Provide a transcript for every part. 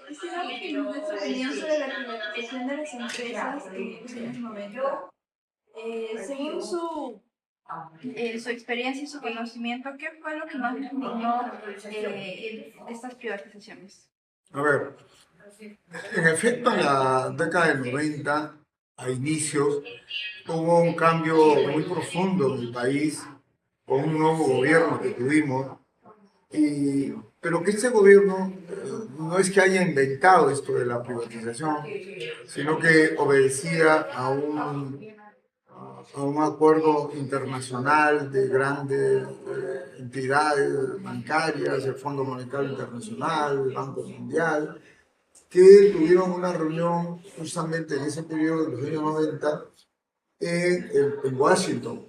Quisiera que nos des tu opinión sobre la privatización de las empresas en los años 90. Según su experiencia y su conocimiento, ¿qué fue lo que más le indignó de estas privatizaciones? A ver, en efecto, en la década del 90, a inicios, hubo un cambio muy profundo en el país con un nuevo gobierno que tuvimos, pero que este gobierno no es que haya inventado esto de la privatización, sino que obedecía a un acuerdo internacional de grandes entidades bancarias, el Fondo Monetario Internacional, el Banco Mundial, que tuvieron una reunión justamente en ese periodo de los años 90 en Washington.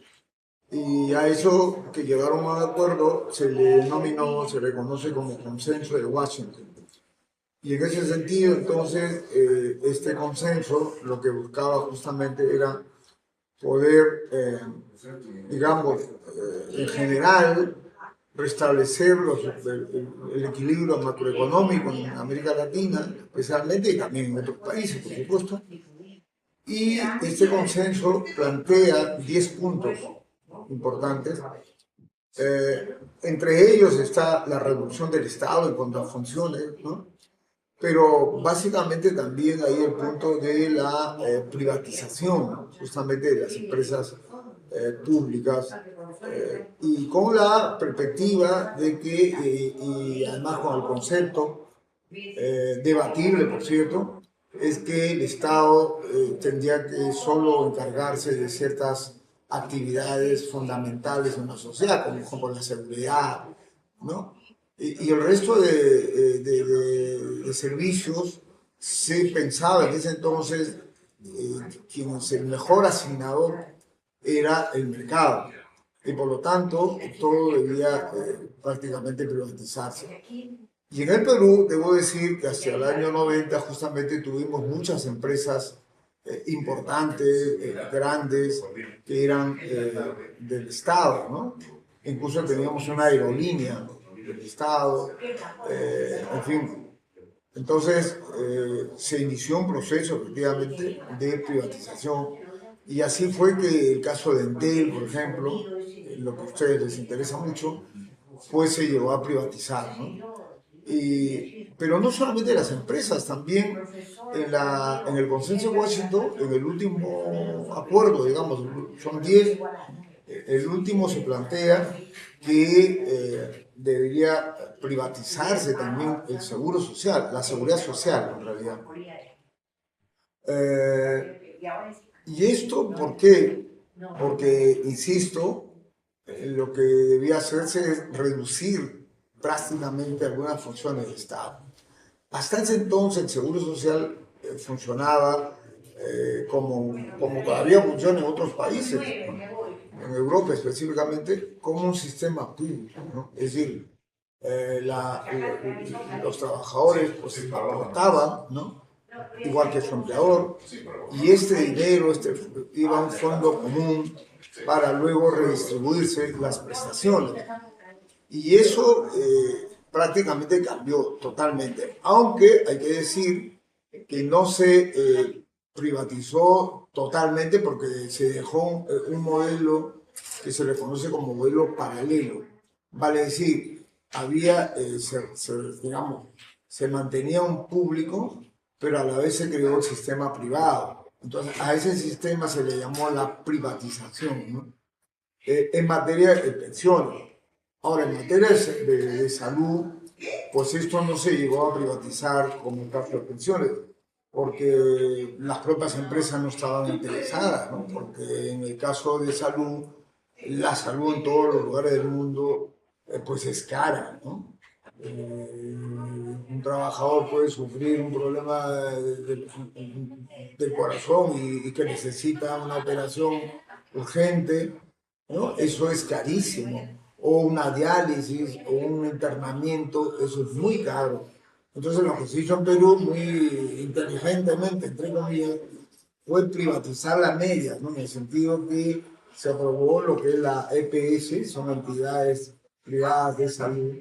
Y a eso que llegaron a un acuerdo se le denominó, se le conoce como consenso de Washington. Y en ese sentido, entonces, este consenso lo que buscaba justamente era poder, digamos, en general, restablecer el equilibrio macroeconómico en América Latina, especialmente, y también en otros países, por supuesto. Y este consenso plantea 10 puntos importantes. Entre ellos está la reducción del Estado en cuanto a funciones, ¿no? Pero básicamente también hay el punto de la privatización, justamente de las empresas públicas, y con la perspectiva de que, y además con el concepto, debatible por cierto, es que el Estado tendría que solo encargarse de ciertas actividades fundamentales en la sociedad, como la seguridad, ¿no? Y el resto de servicios se pensaba en ese entonces quien es el mejor asignador era el mercado y por lo tanto todo debía prácticamente privatizarse. Y en el Perú, debo decir que hacia el año 90 justamente tuvimos muchas empresas importantes, grandes, que eran del Estado, ¿no? Incluso teníamos una aerolínea del Estado, en fin. Entonces se inició un proceso efectivamente de privatización y así fue que el caso de Entel, por ejemplo, lo que a ustedes les interesa mucho, pues se llegó a privatizar, ¿no? Pero no solamente las empresas, también en el consenso de Washington, en el último acuerdo, digamos, son 10, el último se plantea que debería privatizarse también el seguro social, la seguridad social en realidad. ¿Y esto por qué? Porque, insisto, lo que debía hacerse es reducir drásticamente algunas funciones del Estado. Hasta ese entonces el Seguro Social funcionaba como todavía funciona en otros países, ¿no? En Europa específicamente, como un sistema público, ¿no? Es decir, los trabajadores pues aportaban, ¿no? Igual que su empleador, y este dinero iba a un fondo común para luego redistribuirse las prestaciones. Y eso prácticamente cambió totalmente, aunque hay que decir que no se privatizó totalmente porque se dejó un modelo que se le conoce como modelo paralelo. Vale decir, había, digamos, se mantenía un público, pero a la vez se creó el sistema privado. Entonces, a ese sistema se le llamó la privatización, ¿no? En materia de pensiones. Ahora, en materia de salud, pues esto no se llegó a privatizar como el caso de pensiones, porque las propias empresas no estaban interesadas, ¿no? Porque en el caso de salud, la salud en todos los lugares del mundo, pues es cara, ¿no? Un trabajador puede sufrir un problema del corazón y que necesita una operación urgente, ¿no? Eso es carísimo. O una diálisis o un internamiento, eso es muy caro. Entonces lo que se hizo en Perú muy inteligentemente, entre comillas, fue privatizar la media, ¿no? En el sentido que se aprobó lo que es la EPS, son entidades privadas de salud,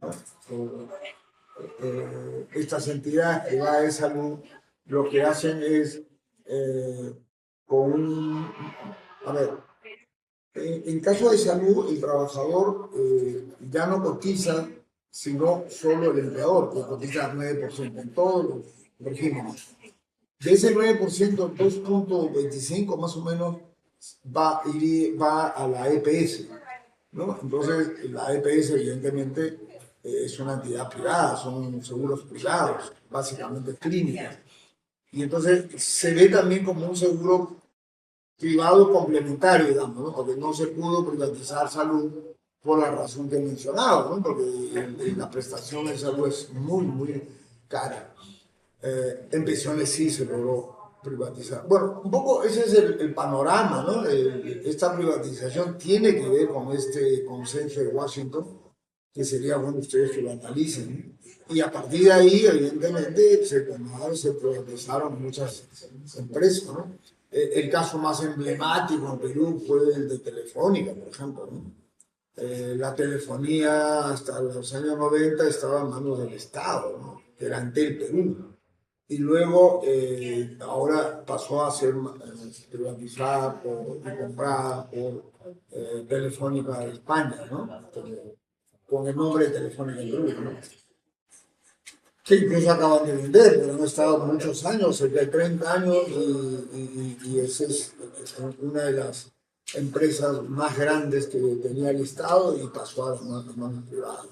¿no? estas entidades privadas de salud lo que hacen es con un... A ver, en caso de salud, el trabajador ya no cotiza, sino solo el empleador, que cotiza al 9% en todos los regímenes. De ese 9%, 2.25 más o menos va a la EPS, ¿no? Entonces, la EPS evidentemente es una entidad privada, son seguros privados, básicamente clínicas. Y entonces se ve también como un seguro privado complementario, digamos, ¿no? Porque no se pudo privatizar salud por la razón que he mencionado, ¿no? Porque la prestación de salud es muy, muy cara. En pensiones sí se logró privatizar. Bueno, un poco ese es el panorama, ¿no? Esta privatización tiene que ver con este consenso de Washington, que sería bueno ustedes que lo analicen. Y a partir de ahí, evidentemente, se privatizaron muchas empresas, ¿no? El caso más emblemático en Perú fue el de Telefónica, por ejemplo, ¿no? La telefonía hasta los años 90 estaba en manos del Estado, ¿no? Que era Entel Perú. Y luego, ahora pasó a ser privatizada y comprada por Telefónica de España, ¿no? Con el nombre de Telefónica en Perú, ¿no? Que incluso acaban de vender, pero han estado muchos años, cerca de 30 años, y esa es una de las empresas más grandes que tenía el Estado y pasó a las manos privadas.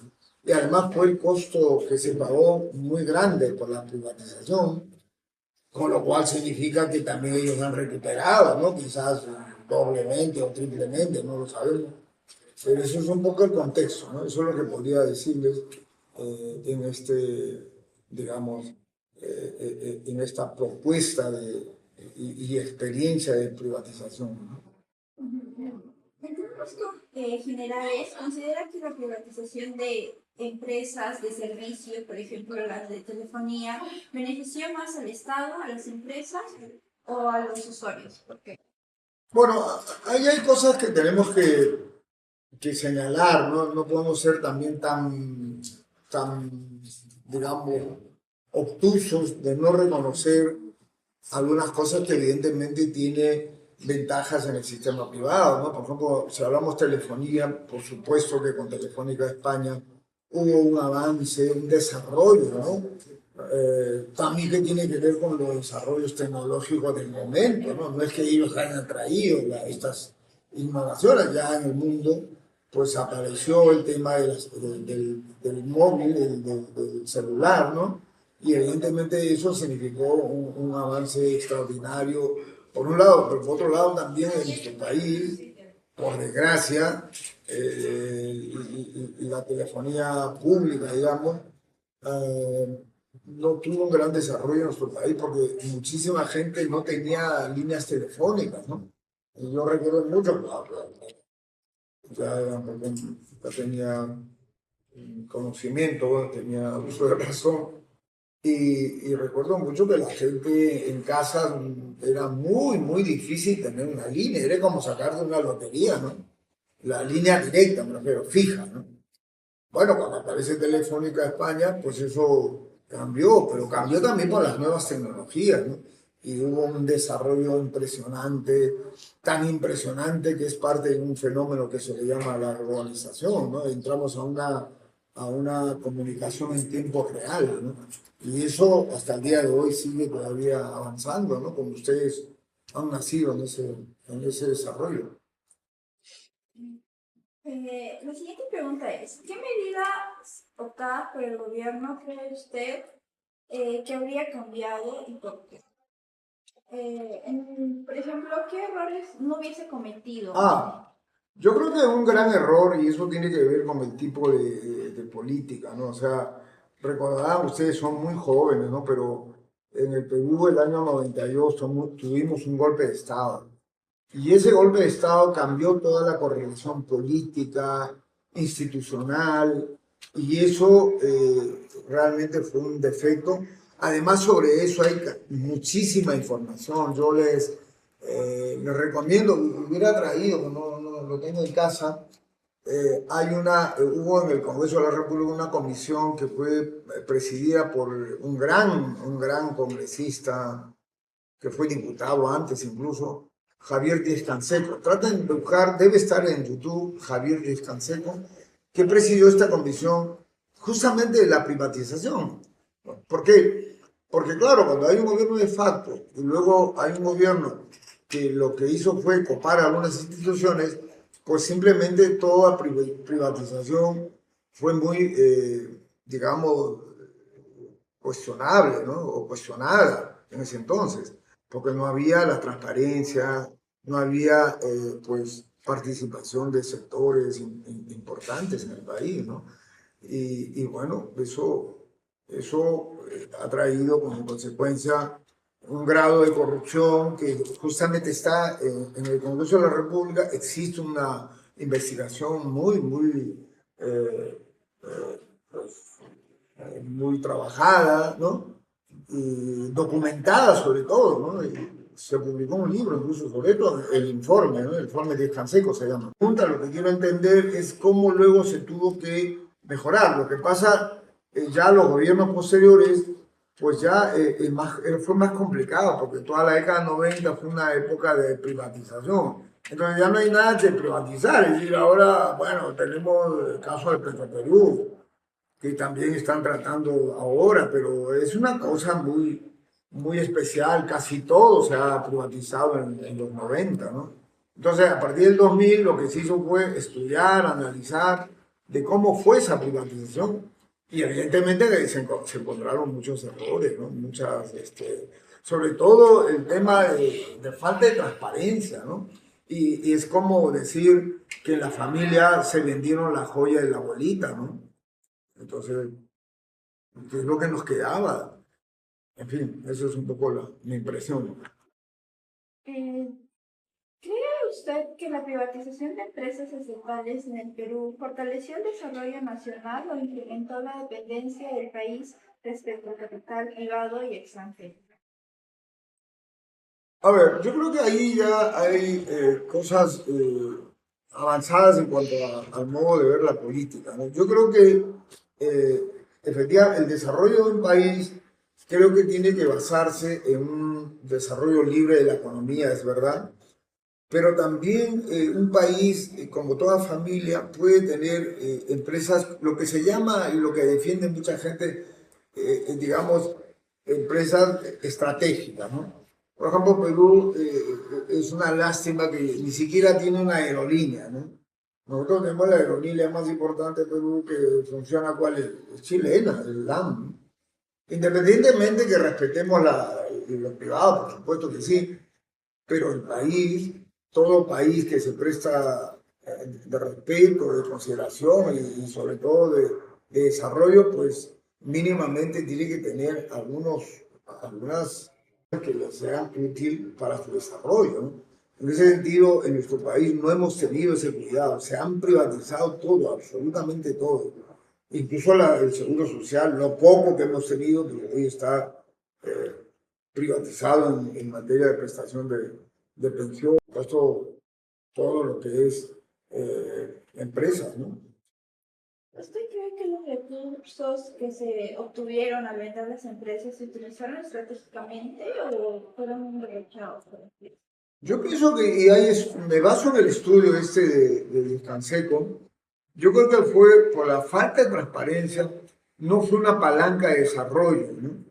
Y además fue el costo que se pagó muy grande por la privatización, con lo cual significa que también ellos han recuperado, ¿no? Quizás doblemente o triplemente, no lo sabemos. Pero eso es un poco el contexto, ¿no? Eso es lo que podría decirles en este, digamos, en esta propuesta y experiencia de privatización, ¿no? En términos generales, ¿considera que la privatización de empresas de servicios, por ejemplo las de telefonía, benefició más al Estado, a las empresas o a los usuarios? ¿Por qué? Bueno, ahí hay cosas que tenemos que señalar, ¿no? No podemos ser también tan, digamos, obtusos de no reconocer algunas cosas que evidentemente tiene ventajas en el sistema privado, ¿no? Por ejemplo, si hablamos telefonía, por supuesto que con Telefónica España hubo un avance, un desarrollo, ¿no? También que tiene que ver con los desarrollos tecnológicos del momento, ¿no? No es que ellos hayan traído estas innovaciones ya en el mundo, pues apareció el tema del móvil, del celular, ¿no? Y evidentemente eso significó un avance extraordinario, por un lado, pero por otro lado también en nuestro país, por desgracia, la telefonía pública, digamos, no tuvo un gran desarrollo en nuestro país porque muchísima gente no tenía líneas telefónicas, ¿no? Y yo recuerdo mucho, ya tenía conocimiento, tenía uso de razón. Y recuerdo mucho que la gente en casa era muy, muy difícil tener una línea, era como sacar de una lotería, ¿no? La línea directa, me refiero, fija, ¿no? Bueno, cuando aparece Telefónica España, pues eso cambió, pero cambió también por las nuevas tecnologías, ¿no? Y hubo un desarrollo impresionante, tan impresionante que es parte de un fenómeno que se le llama la globalización, ¿no? Entramos a una comunicación en tiempo real, ¿no? Y eso hasta el día de hoy sigue todavía avanzando, ¿no? Como ustedes han nacido en ese desarrollo. La siguiente pregunta es, ¿qué medidas optadas por el gobierno cree usted que habría cambiado y por qué? Por ejemplo, ¿qué errores no hubiese cometido? Yo creo que es un gran error y eso tiene que ver con el tipo de política, ¿no? O sea, recordarán, ustedes son muy jóvenes, ¿no? Pero en el Perú el año 92 tuvimos un golpe de Estado. Y ese golpe de Estado cambió toda la correlación política, institucional, y eso realmente fue un defecto. Además, sobre eso hay muchísima información. Yo les recomiendo, hubiera traído, no lo tengo en casa, hubo en el Congreso de la República una comisión que fue presidida por un gran congresista que fue diputado antes incluso, Javier Díez-Canseco. Traten de buscar, debe estar en YouTube, Javier Díez-Canseco, que presidió esta comisión justamente de la privatización. ¿Por qué? Porque claro, cuando hay un gobierno de facto y luego hay un gobierno que lo que hizo fue copar algunas instituciones, pues simplemente toda privatización fue muy, digamos, cuestionable, ¿no? O cuestionada en ese entonces, porque no había la transparencia, no había, pues, participación de sectores importantes en el país, ¿no? Y bueno, eso ha traído como consecuencia un grado de corrupción que justamente está en el Congreso de la República. Existe una investigación pues, muy trabajada, ¿no? Y documentada sobre todo, ¿no? Y se publicó un libro incluso sobre esto, el informe, ¿no? El informe de Canseco se llama. Lo que quiero entender es cómo luego se tuvo que mejorar. Lo que pasa, ya los gobiernos posteriores, pues ya fue más complicado, porque toda la década 90 fue una época de privatización. Entonces ya no hay nada que privatizar. Es decir, ahora, bueno, tenemos el caso de Petroperú, que también están tratando ahora, pero es una cosa muy especial. Casi todo se ha privatizado en los 90, ¿no? Entonces, a partir del 2000, lo que se hizo fue estudiar, analizar de cómo fue esa privatización. Y evidentemente se encontraron muchos errores, ¿no? Sobre todo el tema de falta de transparencia, ¿no? Y es como decir que en la familia se vendieron la joya de la abuelita, ¿no? Entonces, ¿qué es lo que nos quedaba? En fin, eso es un poco mi impresión. Eh, ¿Cree usted que la privatización de empresas estatales en el Perú fortaleció el desarrollo nacional o incrementó la dependencia del país respecto al capital privado y extranjero? A ver, yo creo que ahí ya hay cosas avanzadas en cuanto al modo de ver la política, ¿no? Yo creo que efectivamente el desarrollo de un país creo que tiene que basarse en un desarrollo libre de la economía, es verdad, pero también un país, como toda familia, puede tener empresas, lo que se llama y lo que defiende mucha gente, digamos, empresas estratégicas, ¿no? Por ejemplo, Perú es una lástima que ni siquiera tiene una aerolínea, ¿no? Nosotros tenemos la aerolínea más importante de Perú que funciona, ¿cuál es? Es chilena, el LAM, ¿no? Independientemente que respetemos los privados, por supuesto que sí, pero el país, todo país que se presta de respeto, de consideración y sobre todo de desarrollo, pues mínimamente tiene que tener algunas que les sean útil para su desarrollo, ¿no? En ese sentido, en nuestro país no hemos tenido ese cuidado, se han privatizado todo, absolutamente todo, incluso el seguro social, lo poco que hemos tenido, que hoy está privatizado en materia de prestación de pensión, todo lo que es empresas, ¿no? ¿Usted cree que los recursos que se obtuvieron al vender las empresas se utilizaron estratégicamente o fueron derrochados, por ejemplo? Yo pienso que, me baso en el estudio de Canseco, yo creo que fue por la falta de transparencia, no fue una palanca de desarrollo, ¿no?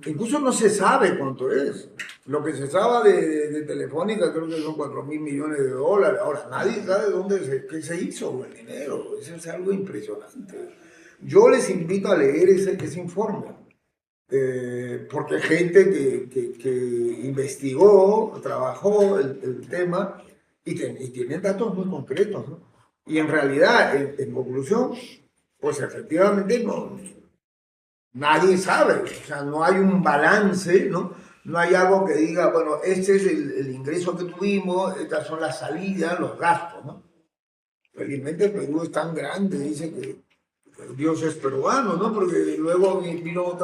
Incluso no se sabe cuánto es. Lo que se sabe de Telefónica creo que son 4.000 millones de dólares. Ahora, nadie sabe qué se hizo con el dinero. Eso es algo impresionante. Yo les invito a leer ese informe, porque hay gente que investigó, trabajó el tema y tienen datos muy concretos, ¿no? Y en realidad, en conclusión, pues efectivamente no, nadie sabe, o sea, no hay un balance, ¿no? No hay algo que diga, bueno, este es el ingreso que tuvimos, estas son las salidas, los gastos, ¿no? Felizmente el Perú es tan grande, dice que Dios es peruano, ¿no? Porque luego vino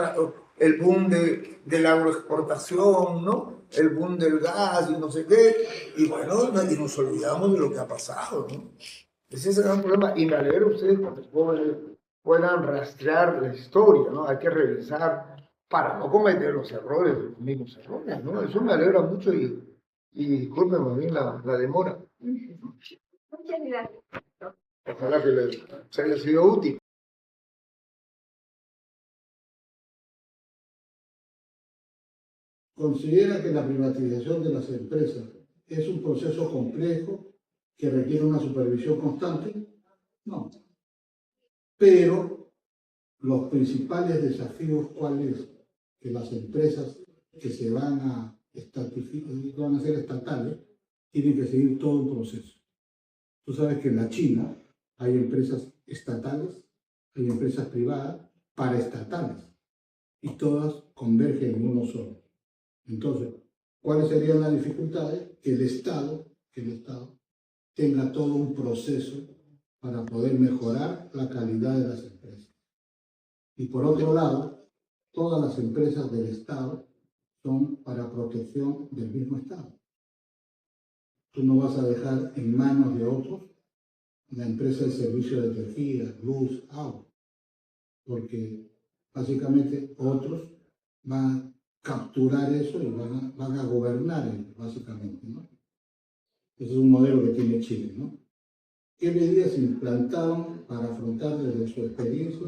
el boom de la agroexportación, ¿no? El boom del gas y no sé qué, y bueno, y nos olvidamos de lo que ha pasado, ¿no? Ese es el gran problema. Y me alegra ustedes porque puedan rastrear la historia, ¿no? Hay que revisar para no cometer los errores, los mismos errores, ¿no? Eso me alegra mucho y discúlpenme bien la demora. Muchas gracias. Ojalá que les haya sido útil. ¿Considera que la privatización de las empresas es un proceso complejo que requiere una supervisión constante? No. Pero los principales desafíos, ¿cuáles? Que las empresas que se van a van a ser estatales, tienen que seguir todo un proceso. Tú sabes que en la China hay empresas estatales, hay empresas privadas paraestatales, y todas convergen en uno solo. Entonces, ¿cuáles serían las dificultades? Que el Estado tenga todo un proceso para poder mejorar la calidad de las empresas. Y por otro lado, todas las empresas del Estado son para protección del mismo Estado. Tú no vas a dejar en manos de otros la empresa de servicio de energía, luz, agua, porque básicamente otros van a capturar eso y van a gobernar, básicamente, ¿no? Ese es un modelo que tiene Chile, ¿no? ¿Qué medidas se implantaron para afrontar desde su experiencia?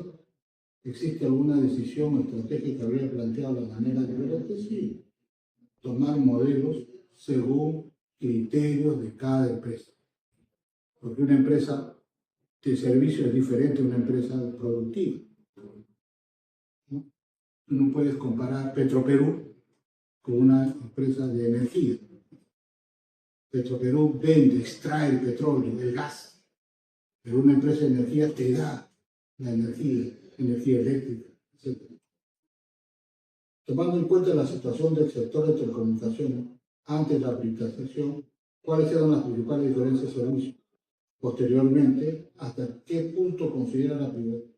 ¿Existe alguna decisión o estrategia que habría planteado de manera diferente? Sí. Tomar modelos según criterios de cada empresa. Porque una empresa de servicio es diferente a una empresa productiva, ¿no? Tú no puedes comparar Petroperú con una empresa de energía. Petroperú vende, extrae el petróleo, el gas, pero una empresa de energía te da la energía eléctrica, etc. Tomando en cuenta la situación del sector de telecomunicaciones antes de la privatización, ¿cuáles eran las principales diferencias de servicio? Posteriormente, ¿hasta qué punto considera la privatización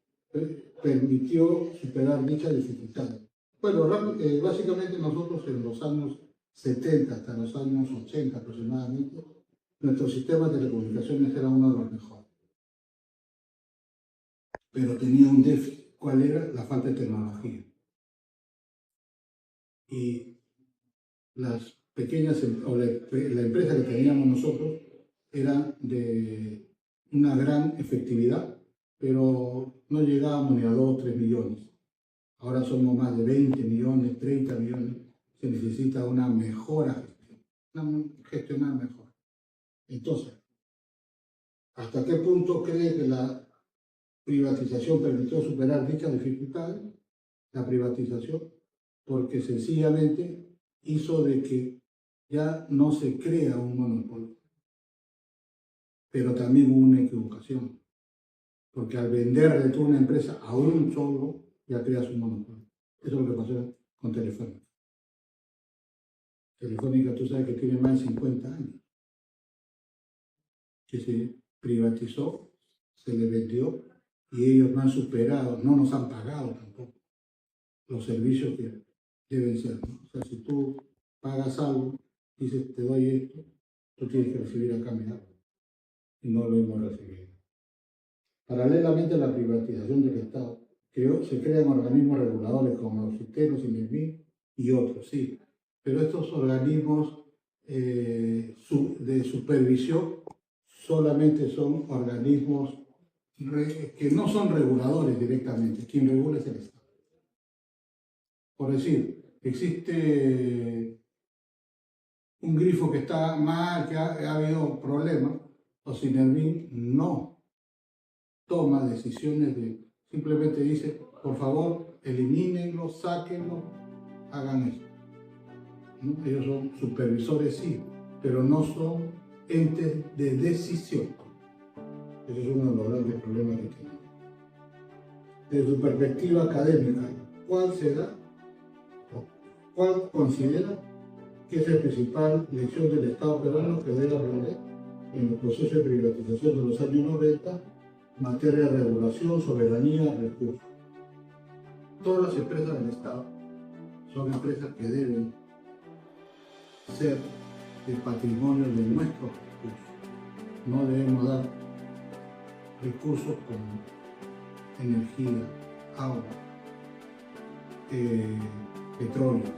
permitió superar dicha dificultad? Bueno, básicamente nosotros en los años 70 hasta los años 80 aproximadamente, nuestro sistema de telecomunicaciones era uno de los mejores. Pero tenía un déficit. ¿Cuál era? La falta de tecnología. Y las pequeñas, la empresa que teníamos nosotros era de una gran efectividad, pero no llegábamos ni a 2 o 3 millones. Ahora somos más de 20 millones, 30 millones. Se necesita una mejora gestión, gestionar mejor. Entonces, ¿hasta qué punto cree que la privatización permitió superar dichas dificultades? La privatización, porque sencillamente hizo de que ya no se crea un monopolio. Pero también hubo una equivocación, porque al vender de toda una empresa a un solo, ya creas un monopolio. Eso es lo que pasó con Telefónica. Telefónica, tú sabes que tiene más de 50 años, que se privatizó, se le vendió, y ellos no han superado, no nos han pagado tampoco los servicios que deben ser, ¿no? O sea, si tú pagas algo, dices, te doy esto, tú tienes que recibir a cambio algo, y no lo hemos recibido. Paralelamente a la privatización del Estado, se crean organismos reguladores como los sistemas, INEMI y otros, sí. Pero estos organismos de supervisión solamente son organismos que no son reguladores directamente. Quien regula es el Estado. Por decir, existe un grifo que está mal, que ha habido problemas, o Sinervin no toma decisiones simplemente dice, por favor, elimínenlo, sáquenlo, hagan esto, ¿no? Ellos son supervisores, sí, pero no son entes de decisión. Ese es uno de los grandes problemas que tenemos. Desde su perspectiva académica, ¿cuál considera que es la principal lección del Estado peruano que debe aprender en el proceso de privatización de los años 90 en materia de regulación, soberanía, recursos? Todas las empresas del Estado son empresas que deben ser el patrimonio de nuestros recursos. No debemos dar recursos como energía, agua, petróleo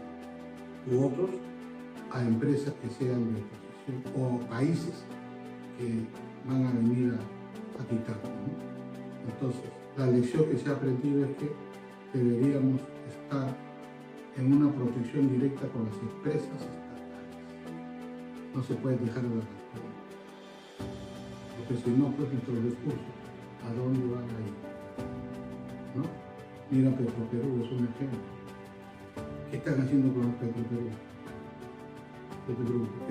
u otros a empresas que sean de oposición o países que van a venir a quitarnos, ¿no? Entonces, la lección que se ha aprendido es que deberíamos estar en una protección directa con las empresas estatales. No se puede dejar a la nación, porque si no, pues nuestros recursos, ¿a dónde van a ir? ¿No? Mira, Petroperú es un ejemplo. ¿Qué están haciendo con Petroperú? ¿Qué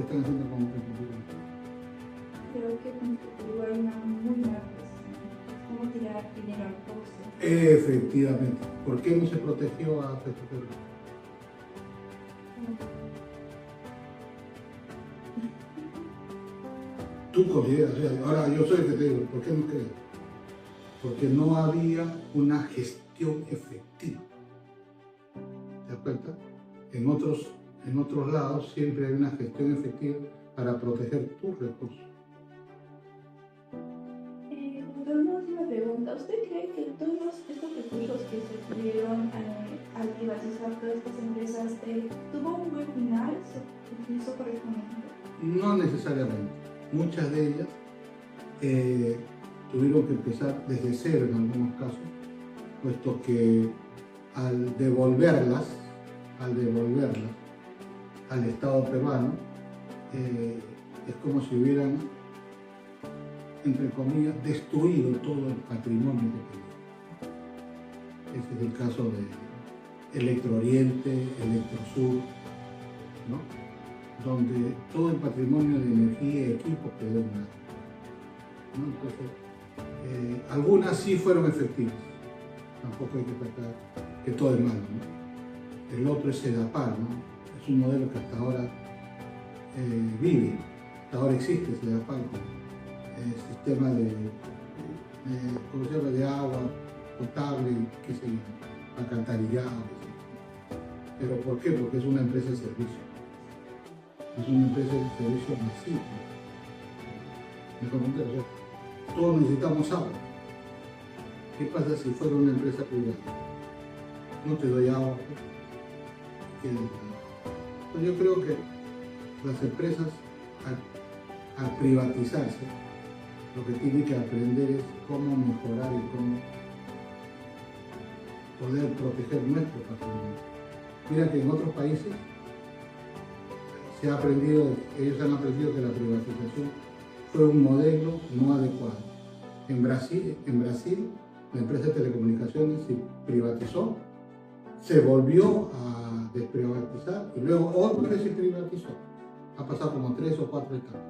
están haciendo con Petroperú? Creo que con Perú hay una muy mala cuestión. Es como tirar dinero al pozo. Efectivamente. ¿Por qué no se protegió a Petroperú? Tú consideras, o sea, ahora yo soy el que te digo, ¿por qué no crees? Porque no había una gestión efectiva. ¿Te das cuenta? En otros lados siempre hay una gestión efectiva para proteger tus recursos. Una última pregunta. ¿Usted cree que todos estos recursos que se tuvieron al privatizar todas estas empresas tuvo un buen final? ¿Se utilizó correctamente? No necesariamente. Muchas de ellas tuvieron que empezar desde cero en algunos casos, puesto que al devolverlas al Estado peruano, es como si hubieran, entre comillas, destruido todo el patrimonio que tenían. Ese es el caso de Electrooriente, Electrosur, ¿no? Donde todo el patrimonio de energía y equipos quedó en nada, ¿no? Entonces, algunas sí fueron efectivas, tampoco hay que tratar que todo es malo, ¿no? El otro es Sedapal, ¿no? Es un modelo que hasta ahora vive, hasta ahora existe Sedapal como sistema ¿cómo se llama?, de agua potable, qué sé yo, alcantarillado, qué sé yo. ¿Pero por qué? Porque es una empresa de servicio. Es una empresa de servicio masivo. ¿Me comprende? O sea, todos necesitamos agua. ¿Qué pasa si fuera una empresa privada? No te doy agua. Pues yo creo que las empresas, al privatizarse, lo que tienen que aprender es cómo mejorar y cómo poder proteger nuestro patrimonio. Mira que en otros países ellos han aprendido que la privatización fue un modelo no adecuado. En Brasil, la empresa de telecomunicaciones se privatizó, se volvió a desprivatizar y luego otra vez se privatizó. Ha pasado como 3 o 4 etapas.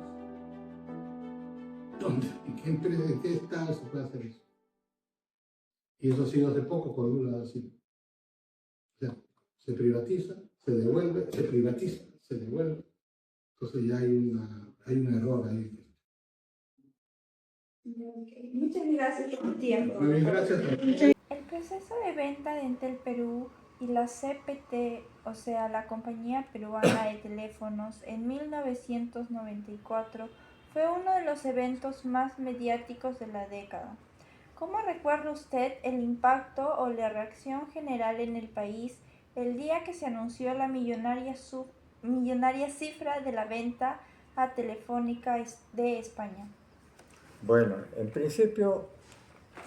¿Dónde? ¿En qué estado se puede hacer eso? Y eso ha sido hace poco con Lula da Silva. O sea, se privatiza, se devuelve, se privatiza, se devuelve. Entonces ya hay un error ahí. Muchas gracias por tu tiempo. Muy bien, gracias. El proceso de venta de Entel Perú y la CPT, o sea, la Compañía Peruana de Teléfonos, en 1994 fue uno de los eventos más mediáticos de la década. ¿Cómo recuerda usted el impacto o la reacción general en el país el día que se anunció la millonaria cifra de la venta a Telefónica de España? Bueno, en principio,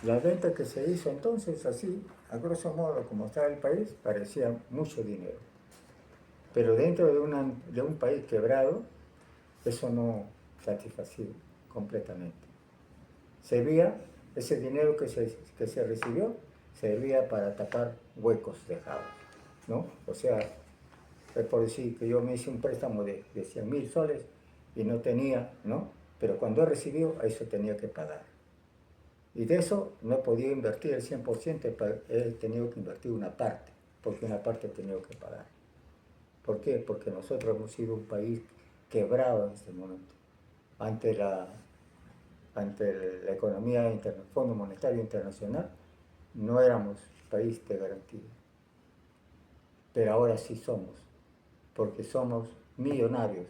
la venta que se hizo entonces, así, a grosso modo, como estaba el país, parecía mucho dinero. Pero dentro de un país quebrado, eso no satisfacía completamente. Ese dinero que se recibió, servía para tapar huecos dejados, ¿no? O sea, es por decir que yo me hice un préstamo de 100.000 soles y no tenía, ¿no? Pero cuando he recibido, a eso tenía que pagar. Y de eso no he podido invertir el 100%, he tenido que invertir una parte, porque una parte he tenido que pagar. ¿Por qué? Porque nosotros hemos sido un país quebrado en este momento. Ante la economía del Fondo Monetario Internacional, no éramos país de garantía. Pero ahora sí somos, porque somos millonarios.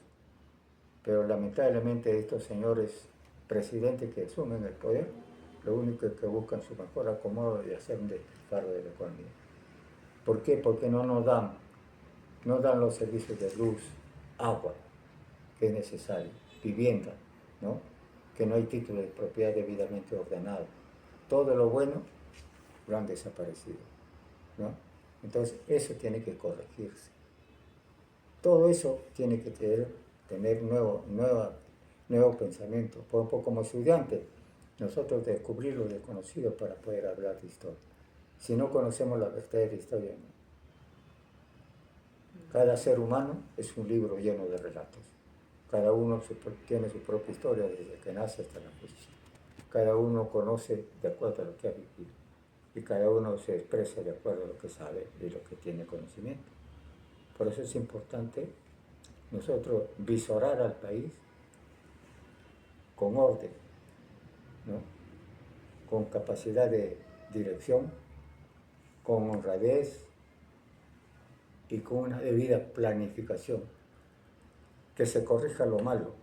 Pero lamentablemente estos señores presidentes que asumen el poder lo único que buscan su mejor acomodo y hacer un despilfarro de la economía. ¿Por qué? Porque no dan los servicios de luz, agua, que es necesario, vivienda, ¿no? Que no hay título de propiedad debidamente ordenado. Todo lo bueno lo han desaparecido, ¿no? Entonces, eso tiene que corregirse. Todo eso tiene que tener nuevo pensamiento. Como estudiante, nosotros descubrir lo desconocido para poder hablar de historia. Si no conocemos la verdadera historia, ¿no? Cada ser humano es un libro lleno de relatos. Cada uno tiene su propia historia desde que nace hasta la posición. Cada uno conoce de acuerdo a lo que ha vivido. Y cada uno se expresa de acuerdo a lo que sabe y lo que tiene conocimiento. Por eso es importante nosotros visorar al país con orden, ¿no? Con capacidad de dirección, con honradez y con una debida planificación, que se corrija lo malo,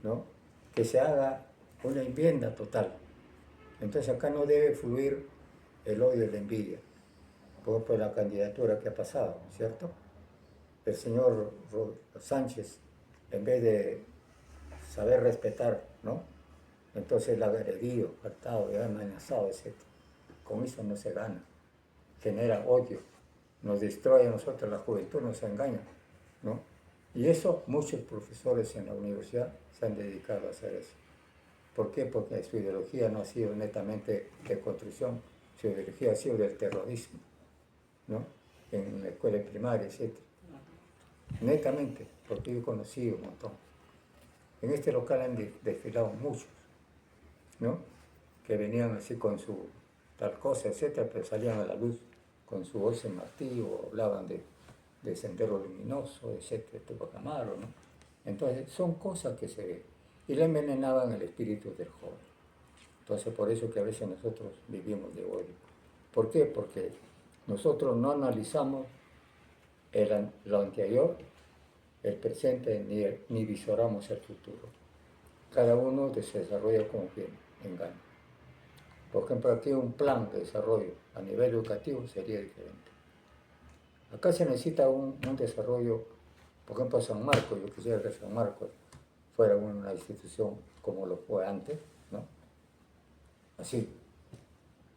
¿no? Que se haga una enmienda total. Entonces acá no debe fluir el odio y la envidia, por la candidatura que ha pasado, ¿cierto? El señor Sánchez, en vez de saber respetar, ¿no? Entonces la ha agredido, faltado, ha amenazado, etc. Con eso no se gana, genera odio, nos distrae a nosotros, la juventud nos engaña, ¿no? Y eso muchos profesores en la universidad se han dedicado a hacer eso. ¿Por qué? Porque su ideología no ha sido netamente de construcción, su ideología ha sido del terrorismo, ¿no? En la escuela primaria, etc. Netamente, porque yo he conocido un montón. En este local han desfilado muchos, ¿no? Que venían así con su tal cosa, etcétera, pero salían a la luz con su voz en martillo, hablaban de sendero luminoso, etcétera, Tupac Amaru, ¿no? Entonces, son cosas que se ven. Y le envenenaban el espíritu del joven. Entonces, por eso que a veces nosotros vivimos de odio. ¿Por qué? Porque nosotros no analizamos lo anterior, el presente, ni visoramos el futuro. Cada uno se desarrolla como bien, en gana. Por ejemplo, aquí un plan de desarrollo a nivel educativo sería diferente. Acá se necesita un desarrollo, por ejemplo, San Marcos, yo quisiera que San Marcos fuera una institución como lo fue antes, ¿no? Así,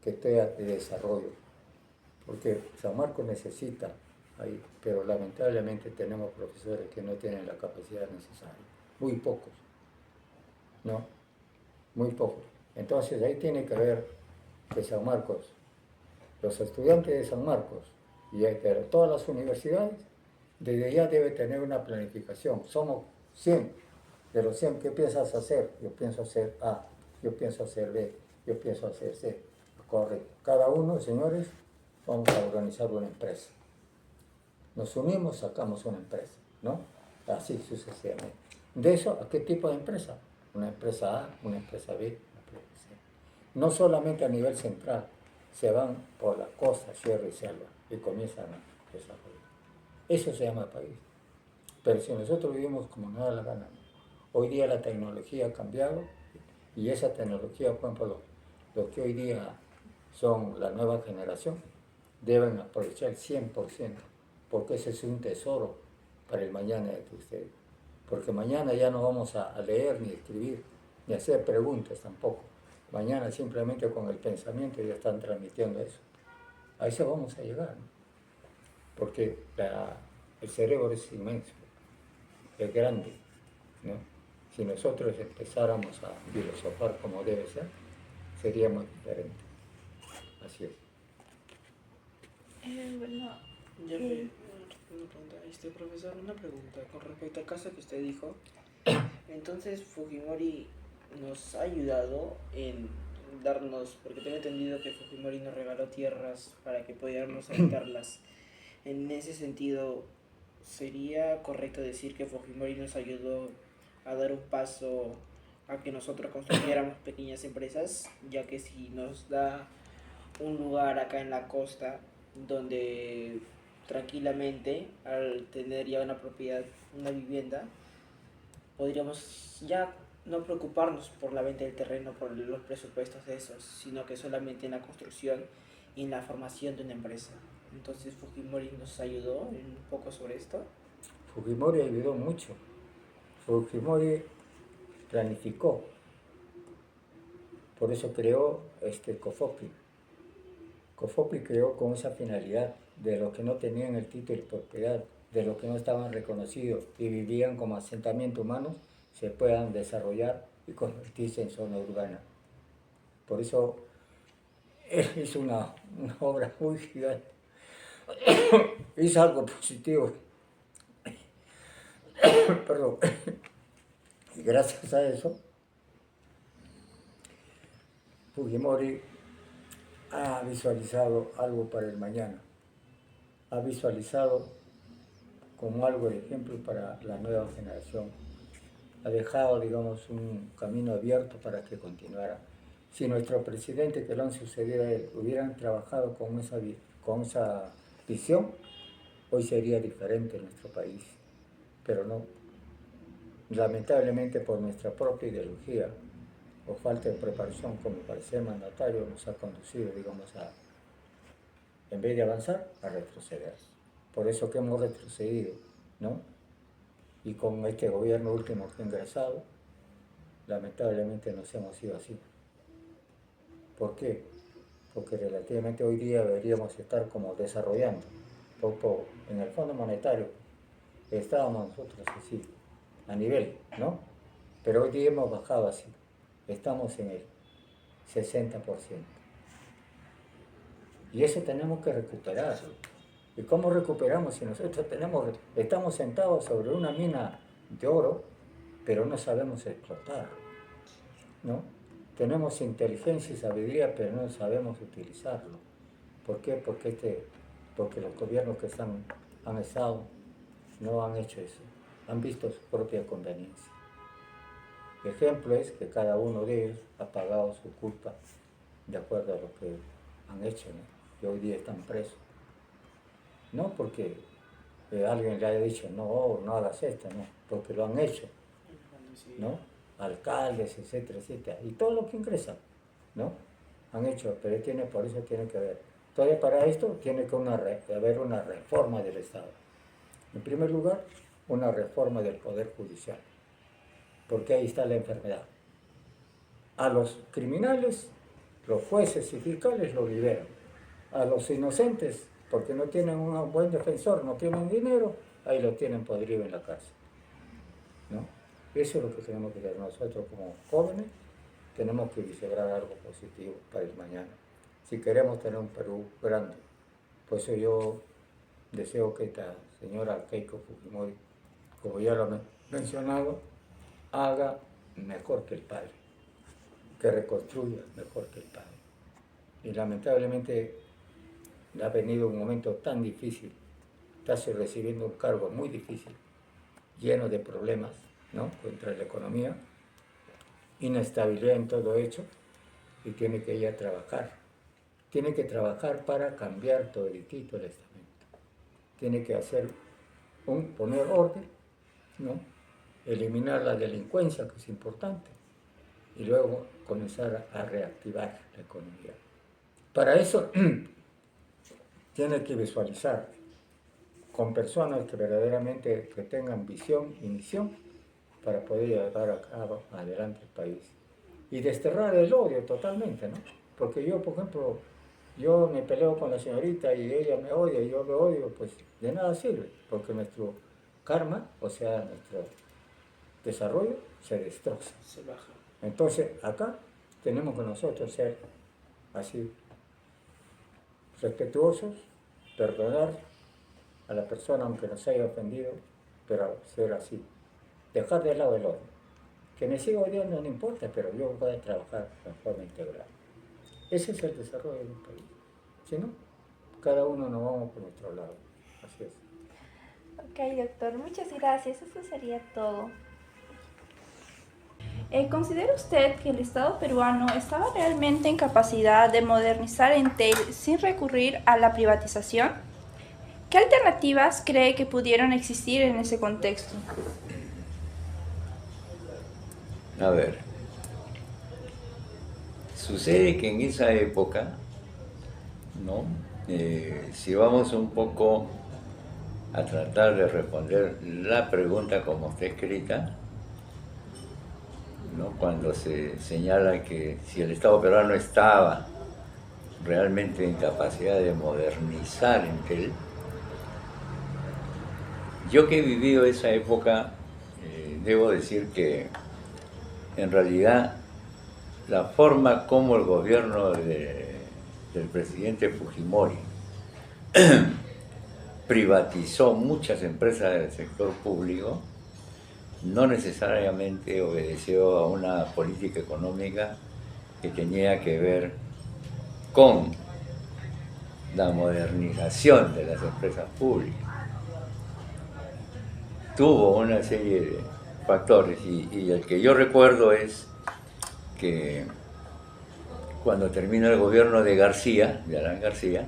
que esté de desarrollo, porque San Marcos necesita ahí, pero lamentablemente tenemos profesores que no tienen la capacidad necesaria, muy pocos, ¿no? Muy pocos. Entonces ahí tiene que haber que San Marcos, los estudiantes de San Marcos y de todas las universidades, desde ya debe tener una planificación. Somos 100, de los 100, ¿qué piensas hacer? Yo pienso hacer A, yo pienso hacer B, yo pienso hacer C. Correcto. Cada uno, señores, vamos a organizar una empresa. Nos unimos, sacamos una empresa, ¿no? Así sucesivamente. De eso, ¿a qué tipo de empresa? Una empresa A, una empresa B, una empresa C. No solamente a nivel central, se van por la costa, sierra y selva y comienzan a desarrollar. Eso se llama país. Pero si nosotros vivimos como nos da la gana, hoy día la tecnología ha cambiado y esa tecnología, por ejemplo, los que hoy día son la nueva generación, deben aprovechar el 100%, porque ese es un tesoro para el mañana de ustedes. Porque mañana ya no vamos a leer ni escribir, ni hacer preguntas tampoco. Mañana simplemente con el pensamiento ya están transmitiendo eso. A eso vamos a llegar, ¿no? Porque el cerebro es inmenso, es grande, ¿no? Si nosotros empezáramos a filosofar como debe ser, seríamos diferentes. Así es. Bueno, Ya me una pregunta, profesor, una pregunta con respecto al caso que usted dijo. Entonces Fujimori nos ha ayudado en darnos, porque tengo entendido que Fujimori nos regaló tierras para que pudiéramos habitarlas. En ese sentido, ¿sería correcto decir que Fujimori nos ayudó a dar un paso a que nosotros construyéramos pequeñas empresas, ya que si nos da un lugar acá en la costa donde tranquilamente, al tener ya una propiedad, una vivienda, podríamos ya no preocuparnos por la venta del terreno, por los presupuestos de esos, sino que solamente en la construcción y en la formación de una empresa. Entonces Fujimori nos ayudó un poco sobre esto. Fujimori ayudó mucho. Fujimori planificó. Por eso creó COFOPRI. COFOPRI creó con esa finalidad de los que no tenían el título de propiedad, de los que no estaban reconocidos y vivían como asentamiento humano, se puedan desarrollar y convertirse en zona urbana. Por eso él hizo una obra muy gigante. Hizo algo positivo. Perdón. Y gracias a eso, Fujimori ha visualizado algo para el mañana. Ha visualizado como algo de ejemplo para la nueva generación. Ha dejado, digamos, un camino abierto para que continuara. Si nuestro presidente, que lo han sucedido a él, hubieran trabajado con esa visión, hoy sería diferente nuestro país. Pero no. Lamentablemente, por nuestra propia ideología o falta de preparación, como parece el mandatario, nos ha conducido, digamos, en vez de avanzar, a retroceder. Por eso que hemos retrocedido, ¿no? Y con este gobierno último que ha ingresado, lamentablemente nos hemos ido así. ¿Por qué? Porque relativamente hoy día deberíamos estar como desarrollando, poco en el Fondo Monetario, estábamos nosotros así, a nivel, ¿no? Pero hoy día hemos bajado así, estamos en el 60%. Y eso tenemos que recuperarlo. ¿Y cómo recuperamos si nosotros estamos sentados sobre una mina de oro, pero no sabemos explotar, ¿no? Tenemos inteligencia y sabiduría, pero no sabemos utilizarlo. ¿Por qué? Porque los gobiernos que han estado no han hecho eso, han visto su propia conveniencia. Ejemplo es que cada uno de ellos ha pagado su culpa de acuerdo a lo que han hecho, ¿no? Y hoy día están presos. No porque alguien le haya dicho, no hagas esto, no, porque lo han hecho, ¿no? Alcaldes, etcétera, etcétera, y todo lo que ingresan, ¿no? Han hecho, pero por eso tiene que haber. Entonces, para esto tiene que haber una reforma del Estado. En primer lugar, una reforma del Poder Judicial, porque ahí está la enfermedad. A los criminales, los jueces y fiscales los liberan. A los inocentes, porque no tienen un buen defensor, no tienen dinero, ahí lo tienen podrido en la cárcel, ¿no? Eso es lo que tenemos que hacer nosotros como jóvenes, tenemos que vislumbrar algo positivo para el mañana, si queremos tener un Perú grande. Por eso yo deseo que esta señora Keiko Fujimori, como ya lo he mencionado, haga mejor que el padre, que reconstruya mejor que el padre. Y lamentablemente le ha venido un momento tan difícil, está recibiendo un cargo muy difícil, lleno de problemas, ¿no? Contra la economía, inestabilidad en todo hecho, y tiene que ir a trabajar. Tiene que trabajar para cambiar todo el estamento. Tiene que poner orden, ¿no? Eliminar la delincuencia, que es importante, y luego comenzar a reactivar la economía. Para eso tiene que visualizar con personas que verdaderamente que tengan visión y misión para poder llevar adelante el país. Y desterrar el odio totalmente, ¿no? Porque yo, por ejemplo, yo me peleo con la señorita y ella me odia y yo lo odio, pues de nada sirve, porque nuestro karma, o sea, nuestro desarrollo, se destroza. Se baja. Entonces, acá tenemos que nosotros ser así, respetuosos, perdonar a la persona aunque nos haya ofendido, pero ser así, dejar de lado el odio. Que me siga odiando no importa, pero yo voy a trabajar de forma integral. Ese es el desarrollo de un país. Si no, cada uno nos vamos por nuestro lado. Así es. Ok, doctor, muchas gracias. Eso sería todo. ¿Considera usted que el Estado peruano estaba realmente en capacidad de modernizar Entel sin recurrir a la privatización? ¿Qué alternativas cree que pudieron existir en ese contexto? A ver, sucede que en esa época, ¿no? Si vamos un poco a tratar de responder la pregunta como está escrita, ¿no? Cuando se señala que si el Estado peruano estaba realmente en capacidad de modernizar Entel, yo que he vivido esa época, debo decir que en realidad la forma como el gobierno del presidente Fujimori privatizó muchas empresas del sector público no necesariamente obedeció a una política económica que tenía que ver con la modernización de las empresas públicas. Tuvo una serie de factores y el que yo recuerdo es que cuando termina el gobierno de García, de Alan García,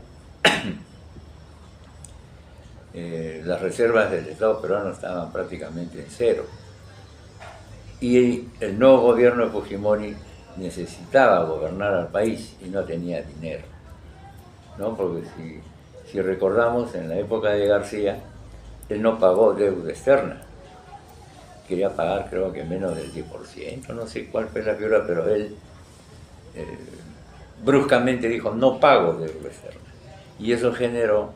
las reservas del Estado peruano estaban prácticamente en cero. Y el nuevo gobierno de Fujimori necesitaba gobernar al país y no tenía dinero, ¿no? Porque si recordamos, en la época de García, él no pagó deuda externa. Quería pagar creo que menos del 10%, no sé cuál fue la figura, pero él bruscamente dijo, no pago deuda externa. Y eso generó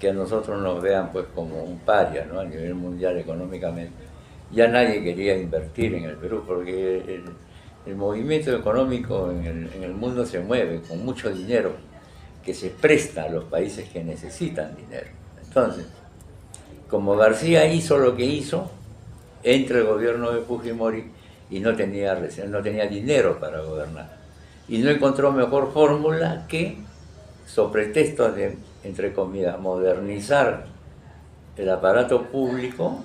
que a nosotros nos vean pues como un paria, ¿no? A nivel mundial económicamente. Ya nadie quería invertir en el Perú porque el movimiento económico en el mundo se mueve con mucho dinero que se presta a los países que necesitan dinero. Entonces, como García hizo lo que hizo, entra el gobierno de Fujimori y no tenía dinero para gobernar. Y no encontró mejor fórmula que, sobre pretexto de, entre comillas, modernizar el aparato público,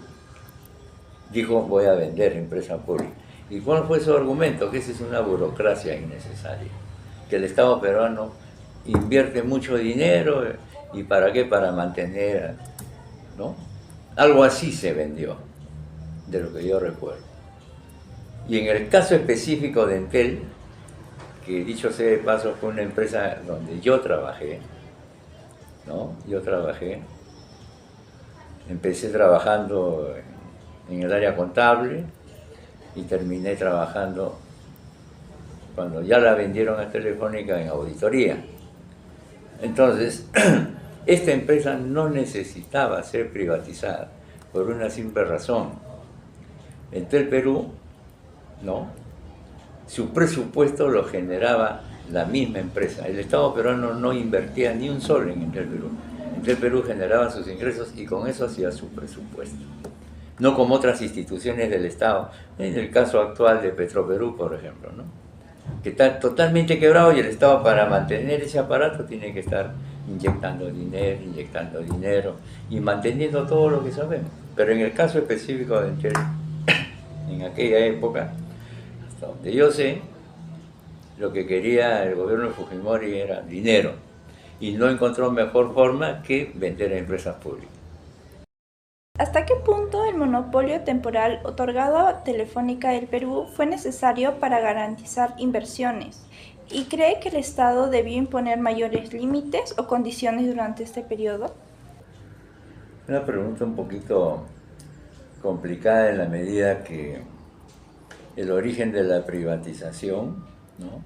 dijo, voy a vender empresa pública. ¿Y cuál fue su argumento? Que esa es una burocracia innecesaria, que el Estado peruano invierte mucho dinero y ¿para qué? Para mantener, ¿no? Algo así se vendió, de lo que yo recuerdo. Y en el caso específico de Entel, que dicho sea de paso fue una empresa donde yo trabajé, ¿no? Empecé trabajando en el área contable y terminé trabajando, cuando ya la vendieron a Telefónica, en auditoría. Entonces, esta empresa no necesitaba ser privatizada por una simple razón. Entel Perú, ¿no? Su presupuesto lo generaba la misma empresa. El Estado peruano no invertía ni un sol en Entel Perú. Entel Perú generaba sus ingresos y con eso hacía su presupuesto. No como otras instituciones del Estado, en el caso actual de Petroperú, por ejemplo, ¿no? Que está totalmente quebrado y el Estado, para mantener ese aparato, tiene que estar inyectando dinero y manteniendo todo lo que sabemos. Pero en el caso específico de Entel, en aquella época, hasta donde yo sé, lo que quería el gobierno de Fujimori era dinero y no encontró mejor forma que vender a empresas públicas. ¿Hasta qué punto el monopolio temporal otorgado a Telefónica del Perú fue necesario para garantizar inversiones? ¿Y cree que el Estado debió imponer mayores límites o condiciones durante este periodo? Una pregunta un poquito complicada en la medida que el origen de la privatización, ¿no?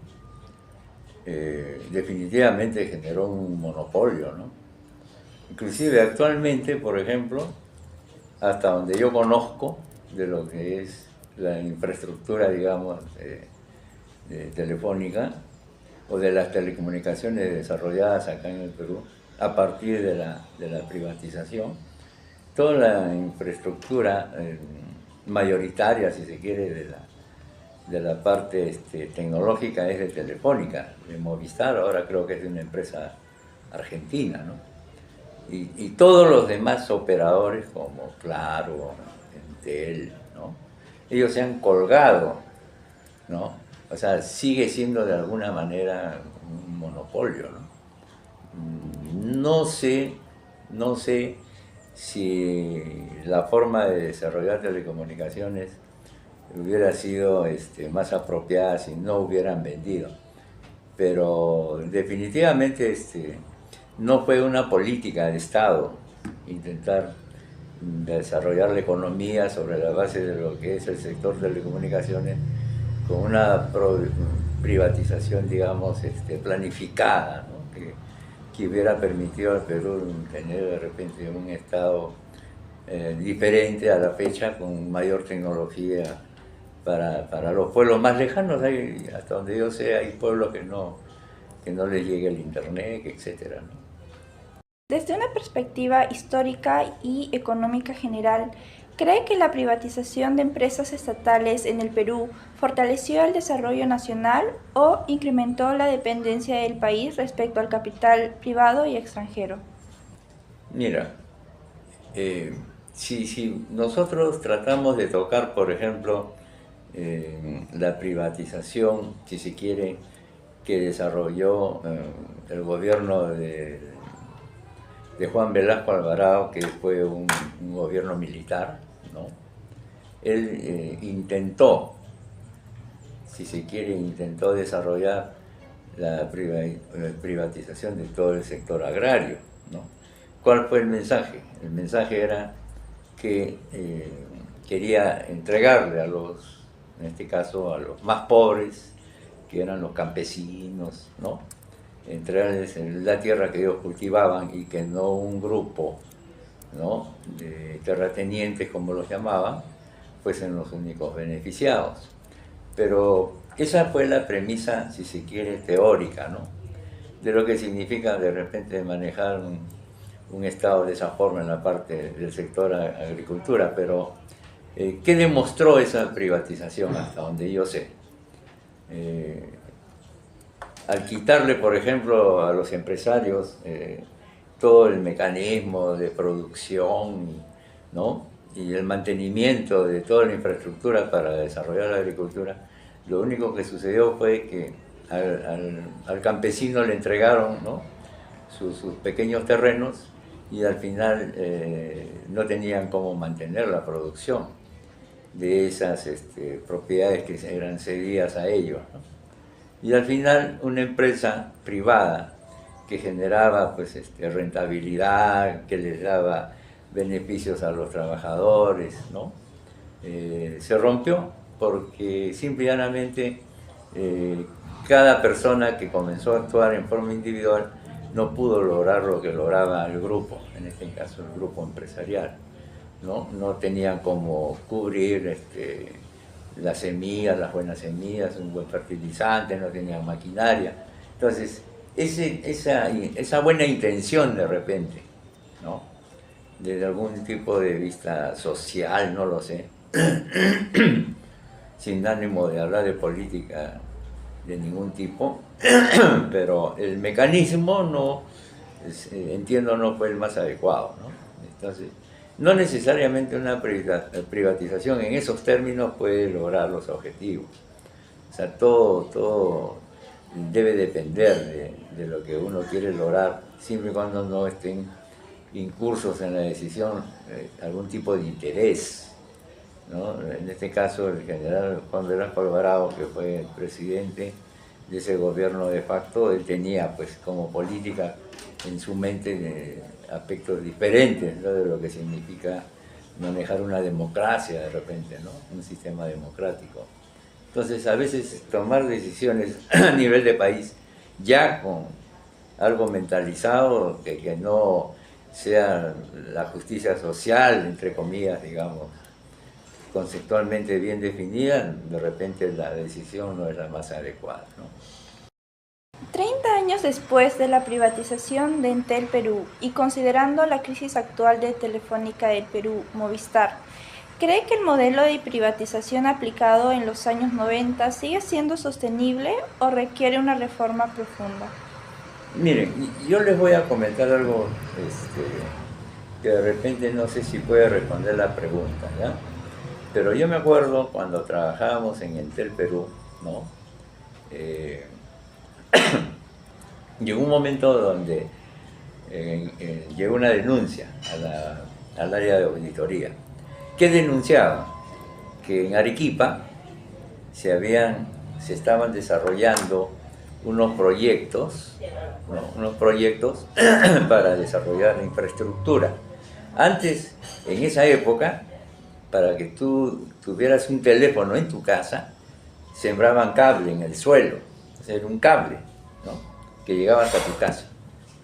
Definitivamente generó un monopolio, ¿no? Inclusive actualmente, por ejemplo, hasta donde yo conozco de lo que es la infraestructura, digamos, de Telefónica o de las telecomunicaciones desarrolladas acá en el Perú, a partir de la privatización, toda la infraestructura mayoritaria, si se quiere, de la parte tecnológica es de Telefónica, de Movistar, ahora creo que es de una empresa argentina, ¿no? Y todos los demás operadores como Claro, Entel, ¿no? Ellos se han colgado, ¿no? O sea, sigue siendo de alguna manera un monopolio, ¿no? No sé si la forma de desarrollar telecomunicaciones hubiera sido más apropiada si no hubieran vendido. Pero definitivamente no fue una política de Estado intentar desarrollar la economía sobre la base de lo que es el sector de telecomunicaciones con una privatización, digamos, planificada, ¿no? Que hubiera permitido al Perú tener de repente un Estado diferente a la fecha, con mayor tecnología para los pueblos más lejanos. Hasta donde yo sé, hay pueblos que no les llegue el internet, etcétera, ¿no? Desde una perspectiva histórica y económica general, ¿cree que la privatización de empresas estatales en el Perú fortaleció el desarrollo nacional o incrementó la dependencia del país respecto al capital privado y extranjero? Mira, si nosotros tratamos de tocar, por ejemplo, la privatización, si se quiere, que desarrolló el gobierno de Juan Velasco Alvarado, que fue un gobierno militar, ¿no? Él intentó, si se quiere, desarrollar la privatización de todo el sector agrario, ¿no? ¿Cuál fue el mensaje? El mensaje era que quería entregarle en este caso, a los más pobres, que eran los campesinos, ¿no? Entregarles la tierra que ellos cultivaban y que no un grupo, ¿no?, de terratenientes, como los llamaban, fuesen los únicos beneficiados. Pero esa fue la premisa, si se quiere, teórica, ¿no?, de lo que significa de repente manejar un Estado de esa forma en la parte del sector agricultura. Pero ¿qué demostró esa privatización hasta donde yo sé? Al quitarle, por ejemplo, a los empresarios todo el mecanismo de producción, ¿no?, y el mantenimiento de toda la infraestructura para desarrollar la agricultura, lo único que sucedió fue que al campesino le entregaron, ¿no?, sus pequeños terrenos, y al final no tenían cómo mantener la producción de esas propiedades que eran cedidas a ellos, ¿no? Y al final una empresa privada que generaba pues, rentabilidad, que les daba beneficios a los trabajadores, ¿no?, se rompió porque simple y llanamente cada persona que comenzó a actuar en forma individual no pudo lograr lo que lograba el grupo, en este caso el grupo empresarial, ¿no? No tenían cómo cubrir las semillas, las buenas semillas, un buen fertilizante, no tenían maquinaria. Entonces, esa buena intención de repente, ¿no?, desde algún tipo de vista social, no lo sé, sin ánimo de hablar de política de ningún tipo, pero el mecanismo entiendo, no fue el más adecuado, ¿no? Entonces, no necesariamente una privatización en esos términos puede lograr los objetivos. O sea, todo debe depender de lo que uno quiere lograr, siempre y cuando no estén incursos en la decisión algún tipo de interés, ¿no? En este caso, el general Juan Velasco Alvarado, que fue el presidente de ese gobierno de facto, él tenía pues como política en su mente aspectos diferentes, ¿no?, de lo que significa manejar una democracia de repente, ¿no?, un sistema democrático. Entonces, a veces tomar decisiones a nivel de país ya con algo mentalizado, que no sea la justicia social, entre comillas, digamos, conceptualmente bien definida, de repente la decisión no es la más adecuada, ¿no? 30 años después de la privatización de Entel Perú y considerando la crisis actual de Telefónica del Perú, Movistar, ¿cree que el modelo de privatización aplicado en los años 90 sigue siendo sostenible o requiere una reforma profunda? Miren, yo les voy a comentar algo que de repente no sé si puede responder la pregunta, ¿ya? Pero yo me acuerdo cuando trabajábamos en Entel Perú, ¿no? Llegó un momento donde llegó una denuncia al área de auditoría. ¿Qué denunciaban? que en Arequipa se estaban desarrollando unos proyectos, ¿no? Unos proyectos para desarrollar la infraestructura. Antes, en esa época, para que tú tuvieras un teléfono en tu casa, sembraban cable en el suelo, o sea, era un cable, ¿no? Que llegaba hasta tu casa.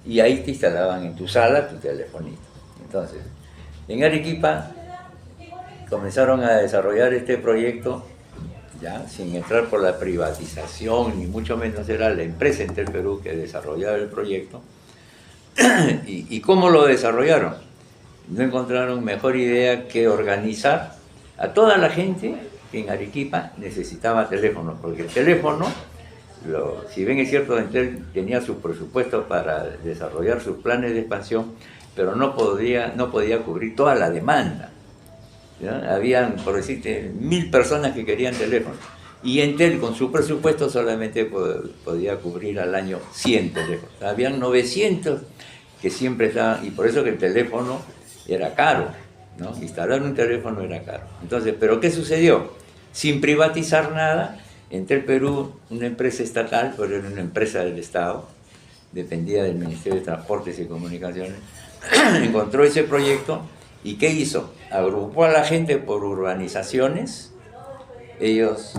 Y ahí te instalaban en tu sala tu telefonito. Entonces, en Arequipa comenzaron a desarrollar este proyecto, ya sin entrar por la privatización, ni mucho menos, era la empresa Entel Perú que desarrollaba el proyecto. ¿Y cómo lo desarrollaron? No encontraron mejor idea que organizar a toda la gente que en Arequipa necesitaba teléfonos, porque el teléfono, si bien es cierto, Entel tenía sus presupuestos para desarrollar sus planes de expansión, pero no podía cubrir toda la demanda. ¿Ya? Habían, por decirte, 1000 personas que querían teléfono, y Entel con su presupuesto solamente podía cubrir al año 100 teléfonos. Habían 900 que siempre estaban, y por eso que el teléfono era caro, ¿no? Instalar un teléfono era caro. Entonces, ¿pero qué sucedió? Sin privatizar nada, Entel Perú, una empresa estatal, pero era una empresa del Estado, dependía del Ministerio de Transportes y Comunicaciones, encontró ese proyecto. ¿Y qué hizo? Agrupó a la gente por urbanizaciones, ellos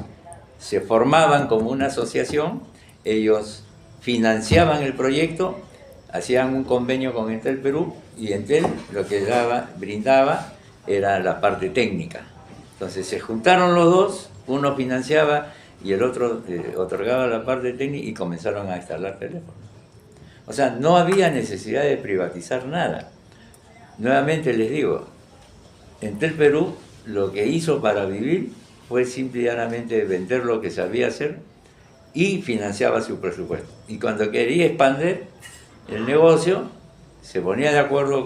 se formaban como una asociación, ellos financiaban el proyecto, hacían un convenio con Entel Perú, y Entel lo que brindaba era la parte técnica. Entonces se juntaron los dos, uno financiaba y el otro otorgaba la parte técnica, y comenzaron a instalar teléfonos. O sea, no había necesidad de privatizar nada. Nuevamente les digo, Entel Perú lo que hizo para vivir fue simplemente vender lo que sabía hacer y financiaba su presupuesto. Y cuando quería expandir el negocio, se ponía de acuerdo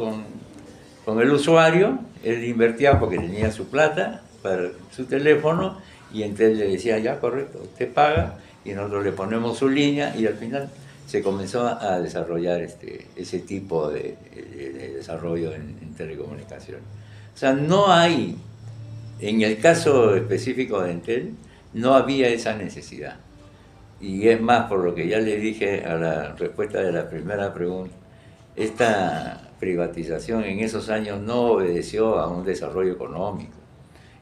con el usuario, él invertía porque tenía su plata para su teléfono, y Entel le decía, ya, correcto, usted paga, y nosotros le ponemos su línea, y al final se comenzó a desarrollar ese tipo de desarrollo en telecomunicaciones. O sea, no hay, en el caso específico de Entel, no había esa necesidad. Y es más, por lo que ya le dije a la respuesta de la primera pregunta, esta privatización en esos años no obedeció a un desarrollo económico.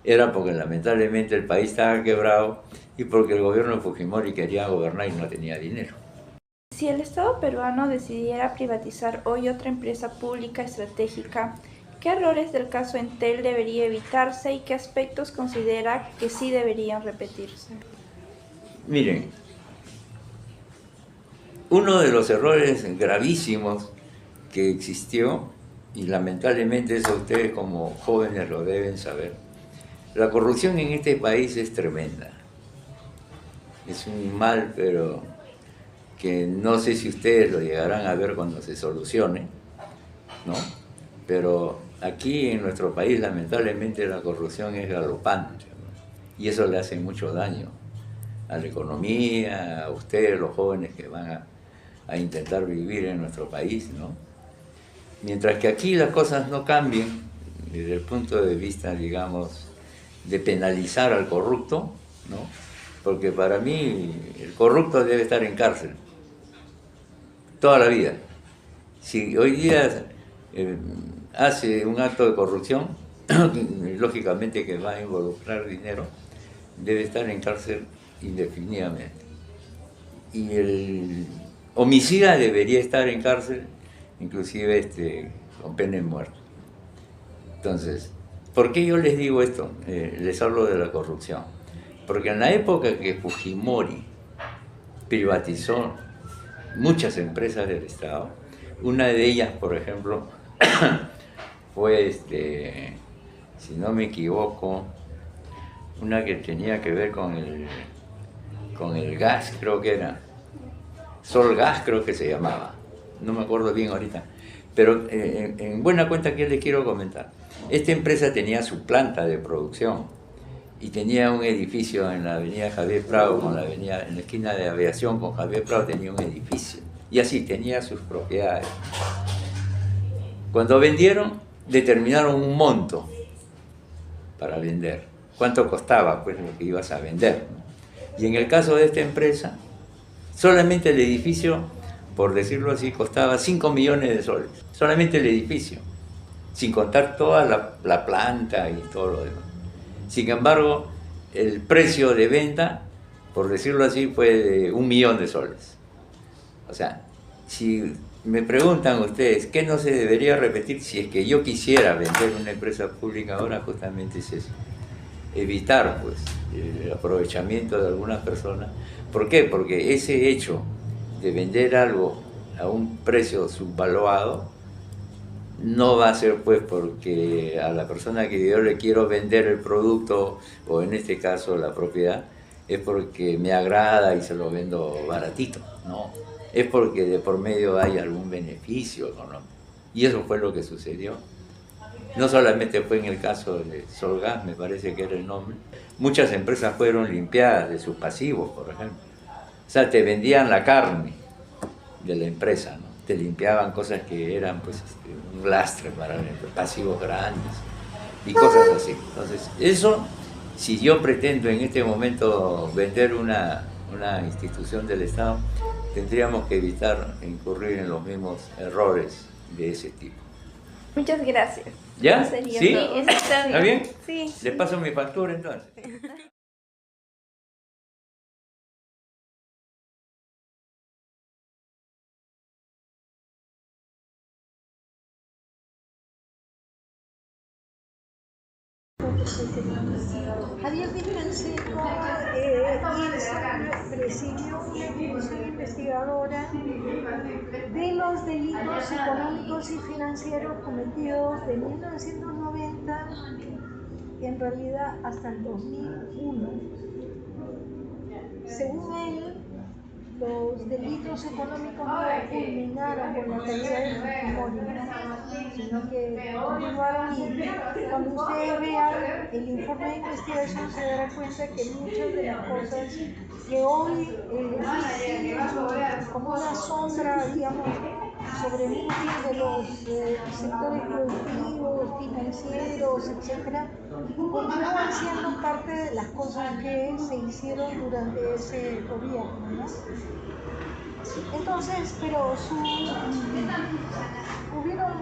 Era porque lamentablemente el país estaba quebrado y porque el gobierno de Fujimori quería gobernar y no tenía dinero. Si el Estado peruano decidiera privatizar hoy otra empresa pública estratégica, ¿qué errores del caso Entel debería evitarse y qué aspectos considera que sí deberían repetirse? Miren, uno de los errores gravísimos que existió, y lamentablemente eso ustedes como jóvenes lo deben saber, la corrupción en este país es tremenda. Es un mal, pero que no sé si ustedes lo llegarán a ver cuando se solucione, ¿no? Pero aquí en nuestro país lamentablemente la corrupción es galopante, ¿no? Y eso le hace mucho daño a la economía, a ustedes, los jóvenes que van a intentar vivir en nuestro país, ¿no? Mientras que aquí las cosas no cambien desde el punto de vista, digamos, de penalizar al corrupto, ¿no? Porque para mí el corrupto debe estar en cárcel toda la vida. Si hoy día hace un acto de corrupción, lógicamente que va a involucrar dinero, debe estar en cárcel indefinidamente. Y el homicida debería estar en cárcel, inclusive con pena de muerte. Entonces, ¿por qué yo les digo esto? Les hablo de la corrupción. Porque en la época que Fujimori privatizó muchas empresas del Estado, una de ellas, por ejemplo, fue, si no me equivoco, una que tenía que ver con el gas, creo que era, Solgas creo que se llamaba, no me acuerdo bien ahorita, pero en buena cuenta, ¿qué les quiero comentar? Esta empresa tenía su planta de producción y tenía un edificio en la avenida Javier Prado, en la esquina de Aviación con Javier Prado tenía un edificio, y así tenía sus propiedades. Cuando vendieron, determinaron un monto para vender, cuánto costaba pues lo que ibas a vender, ¿no? Y en el caso de esta empresa, solamente el edificio, por decirlo así, costaba 5 millones de soles, solamente el edificio, sin contar toda la planta y todo lo demás. Sin embargo, el precio de venta, por decirlo así, fue de 1 millón de soles. O sea, si me preguntan ustedes, ¿qué no se debería repetir si es que yo quisiera vender una empresa pública ahora? Justamente es eso, evitar pues, el aprovechamiento de algunas personas. ¿Por qué? Porque ese hecho de vender algo a un precio subvaluado no va a ser pues porque a la persona que yo le quiero vender el producto, o en este caso la propiedad, es porque me agrada y se lo vendo baratito, no. Es porque de por medio hay algún beneficio económico. Y eso fue lo que sucedió. No solamente fue en el caso de Solgas, me parece que era el nombre. Muchas empresas fueron limpiadas de sus pasivos, por ejemplo. O sea, te vendían la carne de la empresa, ¿no? Te limpiaban cosas que eran pues, un lastre para pasivos grandes y cosas así. Entonces, eso, si yo pretendo en este momento vender una institución del Estado, tendríamos que evitar incurrir en los mismos errores de ese tipo. Muchas gracias. ¿Ya? Eso sería ¿Sí? todo. ¿Está bien? Sí. Les paso mi factura entonces. Javier Di Francesco presidió una comisión investigadora de los delitos económicos y financieros cometidos de 1990 y en realidad hasta el 2001. Según él, los delitos económicos no culminaron con la caída de Fujimori, sino que continuaron, y cuando ustedes vean el informe de investigación se darán cuenta que muchas de las cosas que hoy siguen como una sombra, digamos, sobre muchos de los sectores productivos, financieros, etc., continúan siendo parte de las cosas que se hicieron durante ese gobierno, ¿no? Entonces, pero hubieron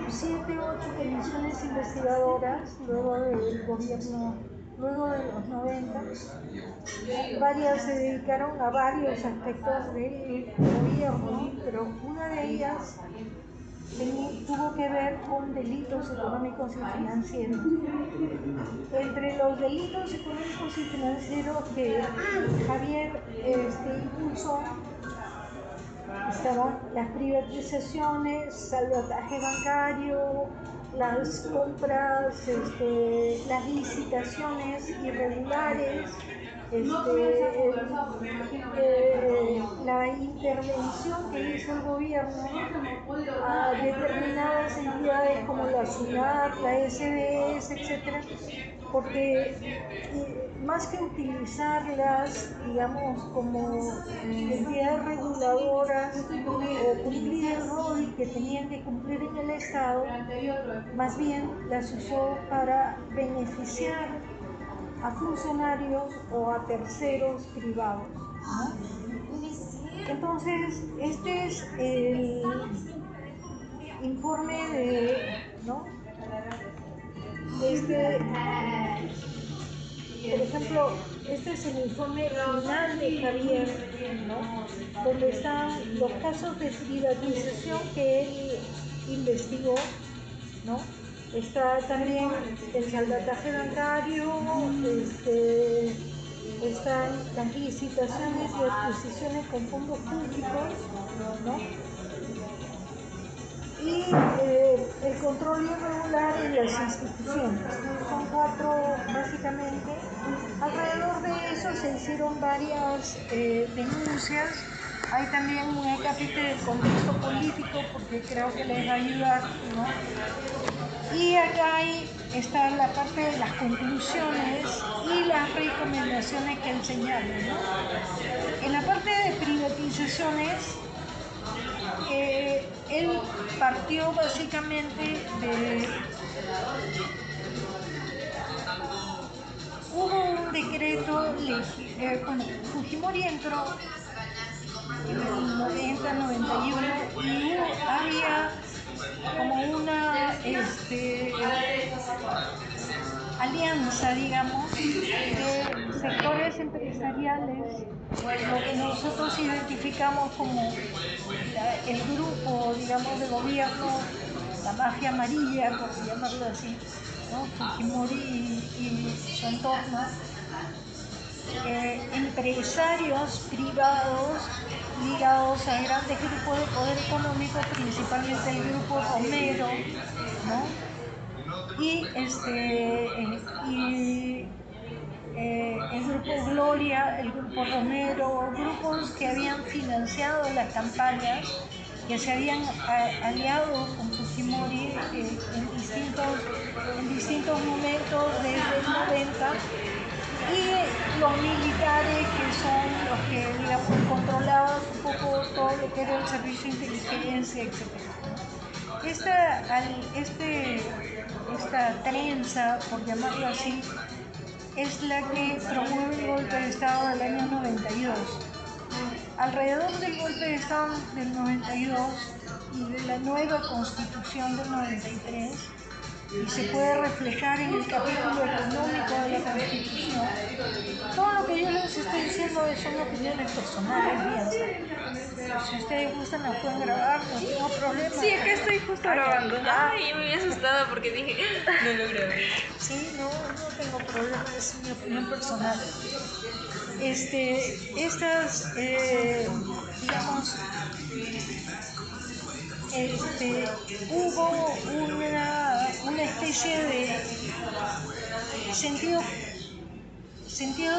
7 u 8 comisiones investigadoras luego del gobierno, luego de los 90. Varias se dedicaron a varios aspectos del gobierno, pero una de ellas tuvo que ver con delitos económicos y financieros. Entre los delitos económicos y financieros que Javier impulsó estaban las privatizaciones, salvataje bancario, las compras, las licitaciones irregulares, la intervención que hizo el gobierno a determinadas entidades como la SUNAT, la SBS, etc., porque más que utilizarlas, digamos, como entidades reguladoras o cumplir el rol que tenían que cumplir en el Estado, más bien las usó para beneficiar a funcionarios o a terceros privados, ¿no? Entonces, este es el informe ¿no? Por ejemplo, este es el informe final de Javier, ¿no? Donde están los casos de privatización que él investigó, ¿no? Está también el salvataje bancario, están las licitaciones y adquisiciones con fondos públicos, ¿no? Y el control irregular en las instituciones. Son 4 básicamente. Alrededor de eso se hicieron varias denuncias. Hay también un acápite del contexto político porque creo que les va a ayudar, ¿no? Y acá está la parte de las conclusiones y las recomendaciones que él señala, ¿no? En la parte de privatizaciones, él partió básicamente decreto, bueno, Fujimori entró en el 90, 91 y había como una alianza, digamos, de sectores empresariales, lo que nosotros identificamos como el grupo, digamos, de gobierno, la mafia amarilla, por llamarlo así, ¿no? Fujimori y su entorno, empresarios privados ligados a grandes grupos de poder económico, principalmente el grupo Romero, ¿no? Y el grupo Gloria, el grupo Romero, grupos que habían financiado las campañas, que se habían aliado con Fujimori en distintos momentos desde el 90, y los militares, que son los que, digamos, controlaban un poco todo lo que era el servicio de inteligencia, etc. Esta trenza, por llamarlo así, es la que promueve el golpe de Estado del año 92. Alrededor del golpe de Estado del 92 y de la nueva Constitución del 93, y se puede reflejar en el capítulo económico de la Constitución. Todo lo que yo les estoy diciendo son opiniones personales mías. Si ustedes gustan, las pueden grabar, no tengo problema. Sí, acá estoy justo grabando. Ay, yo me había asustado porque dije, no lo grabé. Sí, no tengo problema, es mi opinión personal. Digamos, hubo una especie de sentido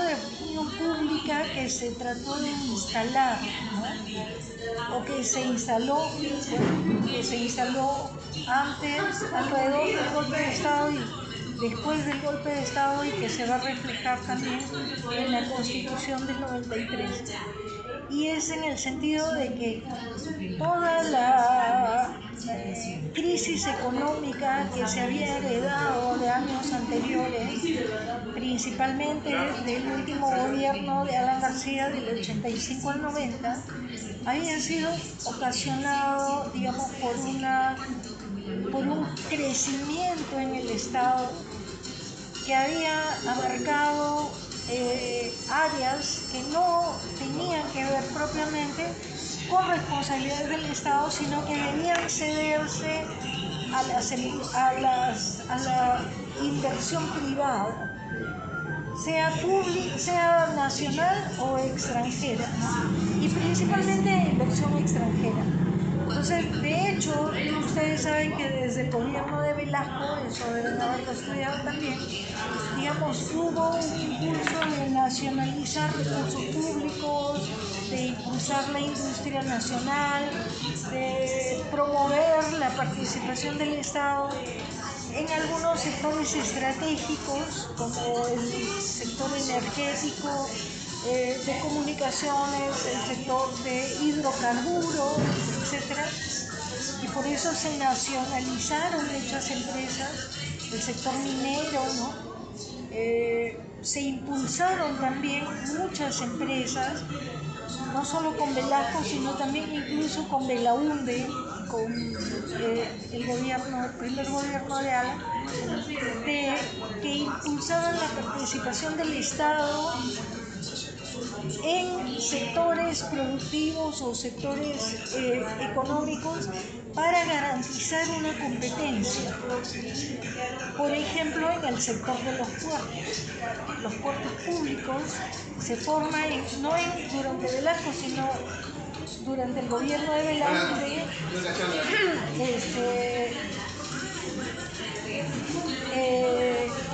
de opinión pública que se trató de instalar, ¿no? O que se instaló antes, alrededor del golpe de Estado y después del golpe de Estado, y que se va a reflejar también en la Constitución del 93. Y es en el sentido de que toda la crisis económica que se había heredado de años anteriores, principalmente del último gobierno de Alan García del 85 al 90, había sido ocasionado, digamos, por un crecimiento en el Estado que había abarcado áreas que no tenían que ver propiamente con responsabilidades del Estado, sino que debían cederse a la inversión privada, sea nacional o extranjera, y principalmente inversión extranjera. Entonces, de hecho, ustedes saben que desde el gobierno de Velasco, eso deben haberlo estudiado también, digamos, hubo un impulso de nacionalizar recursos públicos, de impulsar la industria nacional, de promover la participación del Estado en algunos sectores estratégicos, como el sector energético, de comunicaciones, el sector de hidrocarburos, etc. Y por eso se nacionalizaron muchas empresas, el sector minero, ¿no? Se impulsaron también muchas empresas, no solo con Velasco, sino también incluso con Belaunde, con el primer gobierno de Alan, que impulsaban la participación del Estado en sectores productivos o sectores económicos para garantizar una competencia. Por ejemplo, en el sector de los puertos públicos se forman, durante Velasco, sino durante el gobierno de Belaunde,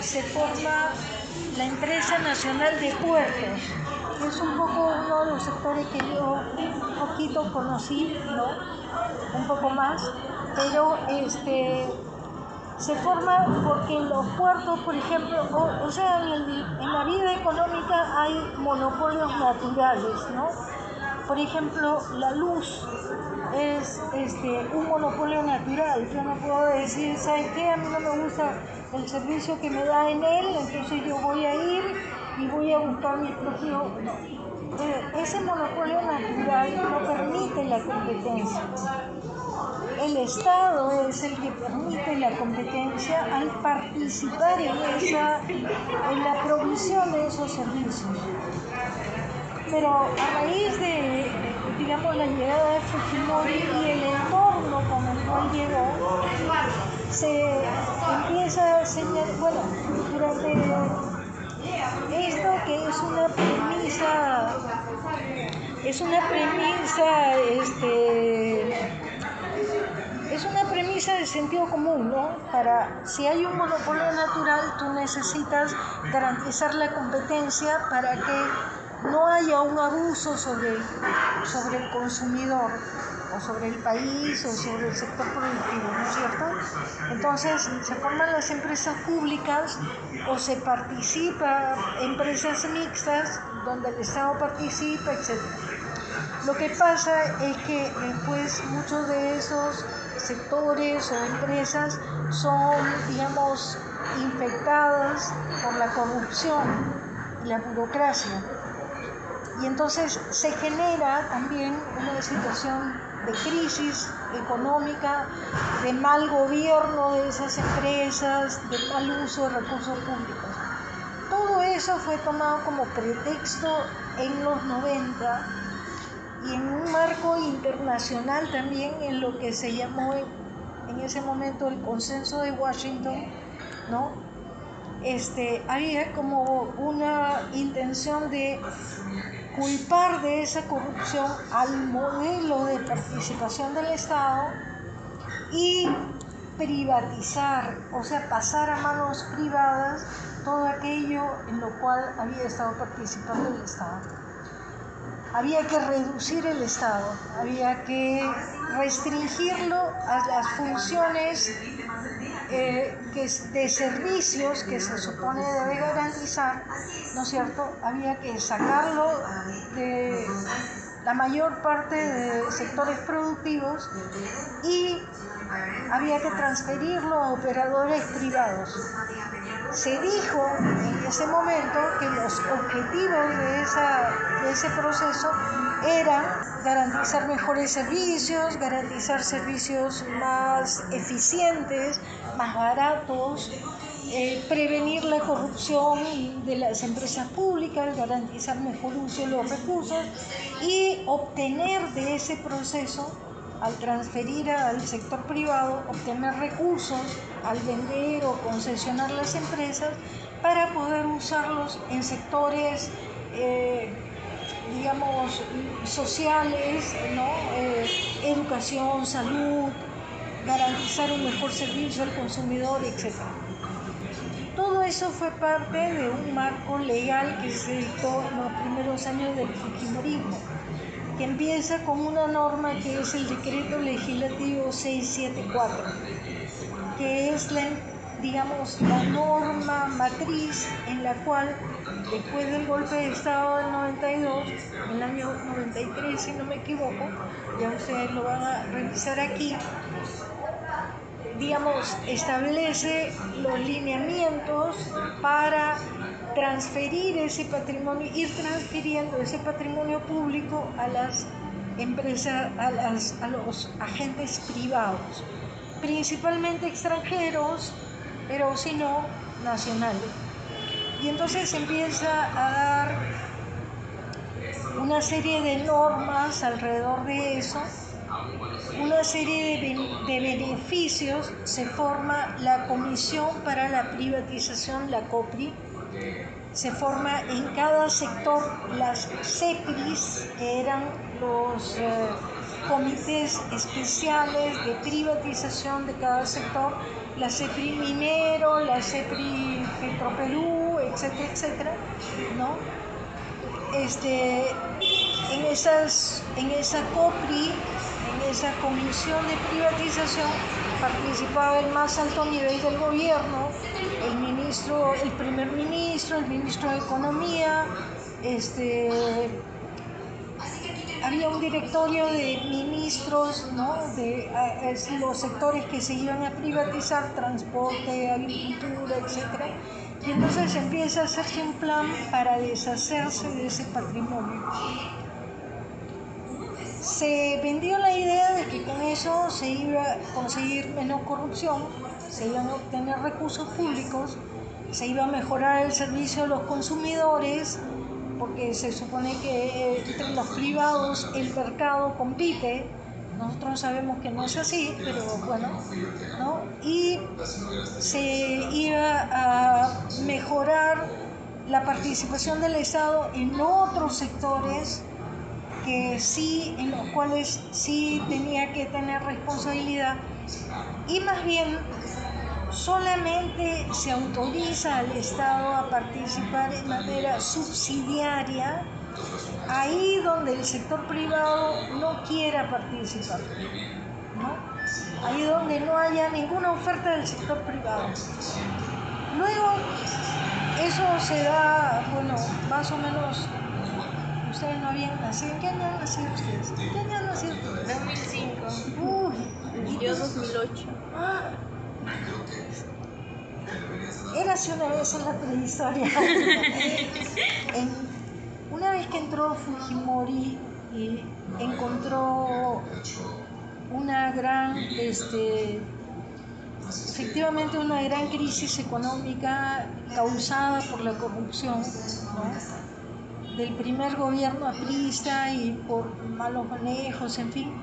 se forma la Empresa Nacional de Puertos. Es un poco uno de los sectores que yo un poquito conocí, ¿no? Un poco más, pero se forma porque en los puertos, por ejemplo, o sea, en la vida económica hay monopolios naturales, ¿no? Por ejemplo, la luz es un monopolio natural. Yo no puedo decir, ¿sabes qué? A mí no me gusta el servicio que me da en él, entonces yo voy a ir y voy a buscar mi propio... No. Ese monopolio natural no permite la competencia. El Estado es el que permite la competencia al participar en la provisión de esos servicios. Pero a raíz de, digamos, la llegada de Fujimori y el entorno con el cual llegó, se empieza a señalar, bueno, durante esto que es una premisa es una premisa de sentido común, ¿no? Si hay un monopolio natural, tú necesitas garantizar la competencia para que no haya un abuso sobre el consumidor, o sobre el país, o sobre el sector productivo, ¿no es cierto? Entonces, se forman las empresas públicas o se participa en empresas mixtas donde el Estado participa, etc. Lo que pasa es que después muchos de esos sectores o empresas son, digamos, infectadas por la corrupción y la burocracia. Y entonces se genera también una situación de crisis económica, de mal gobierno de esas empresas, de mal uso de recursos públicos. Todo eso fue tomado como pretexto en los 90 y en un marco internacional también, en lo que se llamó en ese momento el Consenso de Washington, ¿no? Había como una intención de culpar de esa corrupción al modelo de participación del Estado y privatizar, o sea, pasar a manos privadas todo aquello en lo cual había estado participando el Estado. Había que reducir el Estado, había que restringirlo a las funciones de servicios que se supone debe garantizar, ¿no es cierto? Había que sacarlo de la mayor parte de sectores productivos y había que transferirlo a operadores privados. Se dijo en ese momento que los objetivos de ese proceso eran garantizar mejores servicios, garantizar servicios más eficientes, más baratos, prevenir la corrupción de las empresas públicas, garantizar mejor uso de los recursos y obtener de ese proceso, al transferir al sector privado, obtener recursos al vender o concesionar las empresas para poder usarlos en sectores, digamos, sociales, ¿no? Educación, salud, garantizar un mejor servicio al consumidor, etc. Todo eso fue parte de un marco legal que se dictó en los primeros años del fujimorismo, que empieza con una norma que es el Decreto Legislativo 674, que es la norma matriz en la cual, después del golpe de Estado del 92, en el año 93, si no me equivoco, ya ustedes lo van a revisar aquí, establece los lineamientos para transferir ese patrimonio, ir transfiriendo ese patrimonio público a las empresas, a los agentes privados, principalmente extranjeros, pero si no, nacionales. Y entonces empieza a dar una serie de normas alrededor de eso, una serie de beneficios. Se forma la Comisión para la Privatización, la COPRI, se forma en cada sector las CEPRIs, que eran los comités especiales de privatización de cada sector, la CEPRI Minero, la CEPRI Petroperú, etcétera, etcétera, ¿no? En esa COPRI, en esa comisión de privatización, participaba el más alto nivel del gobierno, el primer ministro, el ministro de Economía, había un directorio de ministros, ¿no? De los sectores que se iban a privatizar, transporte, agricultura, etc. Y entonces empieza a hacerse un plan para deshacerse de ese patrimonio. Se vendió la idea de que con eso se iba a conseguir menos corrupción, se iban a obtener recursos públicos, se iba a mejorar el servicio a los consumidores, porque se supone que entre los privados el mercado compite. Nosotros sabemos que no es así, pero bueno, ¿no? Y se iba a mejorar la participación del Estado en otros sectores que sí, en los cuales sí tenía que tener responsabilidad, y más bien solamente se autoriza al Estado a participar de manera subsidiaria ahí donde el sector privado no quiera participar, ¿no? Ahí donde no haya ninguna oferta del sector privado. Luego, eso se da, bueno, más o menos. Ustedes no habían nacido. ¿En qué año han nacido ustedes? ¿En qué año han nacido ustedes? 2005. Yo 2008. Érase una vez en la prehistoria. Una vez que entró Fujimori y encontró una gran, efectivamente una gran crisis económica causada por la corrupción, ¿no? Del primer gobierno aprista y por malos manejos, en fin,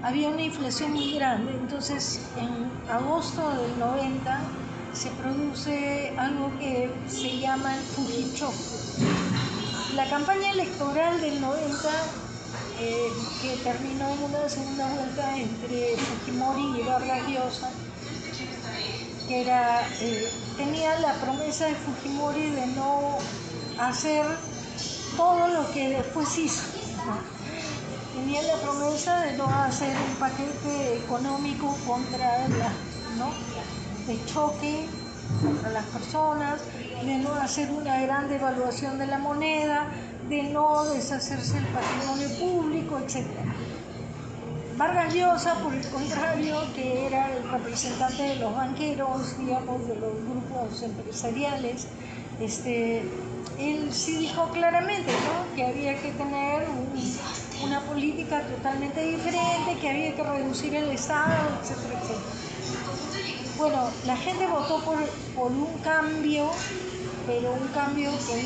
había una inflación muy grande. Entonces, en agosto del 90 se produce algo que se llama el Fujichoc. La campaña electoral del 90, que terminó en una segunda vuelta entre Fujimori y Vargas Llosa, que era, tenía la promesa de Fujimori de no hacer todo lo que después hizo, ¿no? Tenía la promesa de no hacer un paquete económico contra ¿no? de choque contra las personas, de no hacer una gran devaluación de la moneda, de no deshacerse del patrimonio público, etc. Vargas Llosa, por el contrario, que era el representante de los banqueros, digamos, de los grupos empresariales, él sí dijo claramente, ¿no? Que había que tener una política totalmente diferente, que había que reducir el Estado, etcétera, etcétera. Bueno, la gente votó por un cambio, pero un cambio que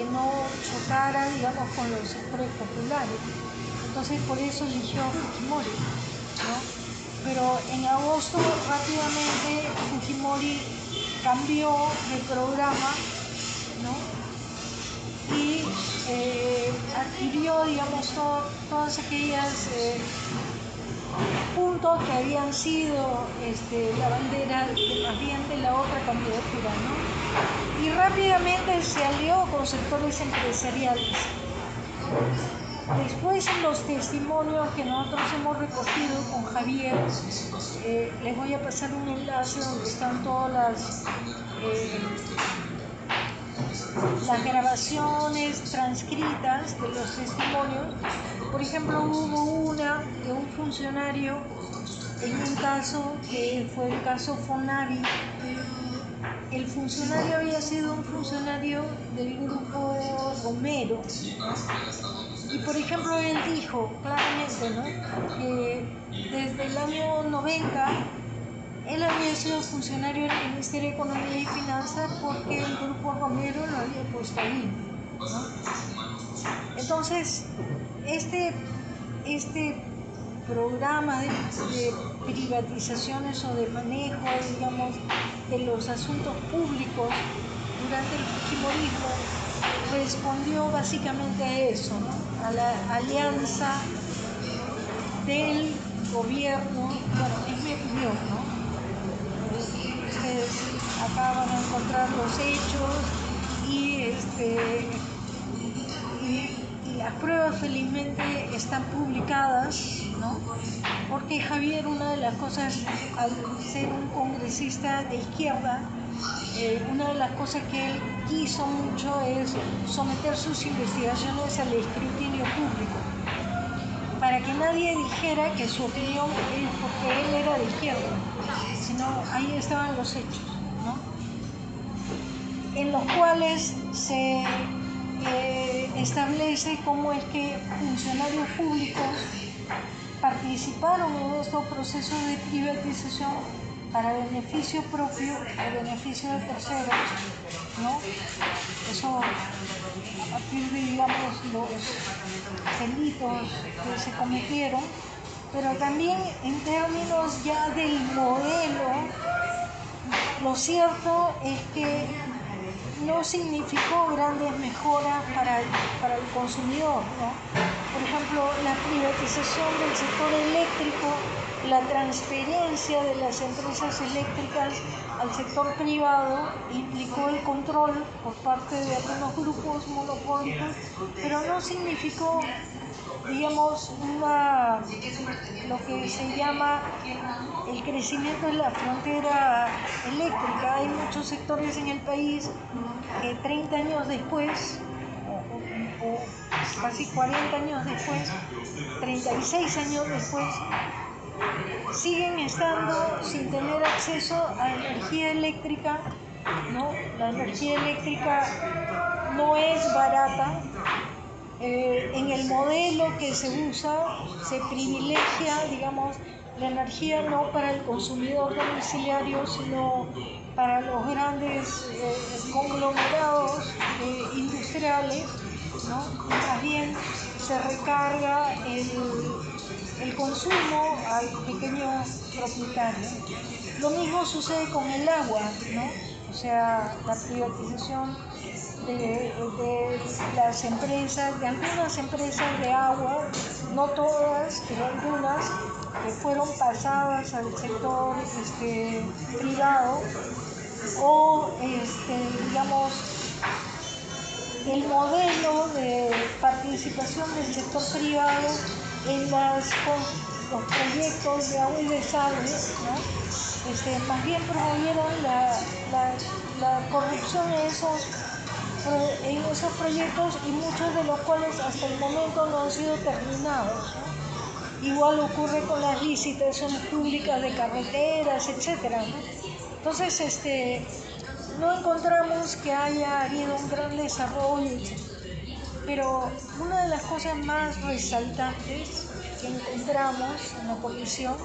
no chocara, digamos, con los sectores populares. Entonces por eso eligió a Fujimori, ¿no? Pero en agosto rápidamente Fujimori cambió de programa, ¿no? Y adquirió, digamos, todas aquellas puntos que habían sido la bandera más bien de la otra candidatura, ¿no? Y rápidamente se alió con sectores empresariales. Después, en los testimonios que nosotros hemos recogido con Javier, les voy a pasar un enlace donde están todas las grabaciones transcritas de los testimonios. Por ejemplo, hubo una de un funcionario en un caso que fue el caso Fonavi. El funcionario había sido un funcionario del grupo Romero. Y por ejemplo, él dijo claramente, ¿no? Que desde el año 90 él había sido funcionario del Ministerio de Economía y Finanzas porque el grupo Romero lo había puesto ahí, ¿no? Entonces, este programa de privatizaciones o de manejo, digamos, de los asuntos públicos durante el fujimorismo respondió básicamente a eso, ¿no? A la alianza del gobierno, bueno, es mi opinión, ¿no? Ustedes acá van a encontrar los hechos y las pruebas felizmente están publicadas, ¿no? Porque Javier, una de las cosas, al ser un congresista de izquierda, una de las cosas que él quiso mucho es someter sus investigaciones al escrutinio público, para que nadie dijera que su opinión es porque él era de izquierda, sino ahí estaban los hechos, en los cuales se establece cómo es que funcionarios públicos participaron en estos procesos de privatización para beneficio propio o beneficio de terceros, ¿no? Eso a partir de, digamos, los delitos que se cometieron, pero también en términos ya del modelo, lo cierto es que no significó grandes mejoras para el consumidor, ¿no? Por ejemplo, la privatización del sector eléctrico, la transferencia de las empresas eléctricas al sector privado implicó el control por parte de algunos grupos monopólicos, pero no significó, digamos, lo que se llama el crecimiento de la frontera eléctrica. Hay muchos sectores en el país que 30 años después, o casi 40 años después, 36 años después, siguen estando sin tener acceso a energía eléctrica, ¿no? La energía eléctrica no es barata. En el modelo que se usa se privilegia, digamos, la energía no para el consumidor domiciliario, sino para los grandes conglomerados industriales, ¿no? Más bien se recarga el consumo al pequeño propietario. Lo mismo sucede con el agua, ¿no? O sea, la privatización de las empresas, de algunas empresas de agua, no todas, pero algunas, que fueron pasadas al sector privado, o digamos, el modelo de participación del sector privado en los proyectos de agua y desagüe, ¿no? Más bien promovieron la corrupción en esos proyectos, y muchos de los cuales hasta el momento no han sido terminados, ¿no? Igual ocurre con las licitaciones públicas de carreteras, etcétera, ¿no? Entonces, no encontramos que haya habido un gran desarrollo, pero una de las cosas más resaltantes que encontramos en la comisión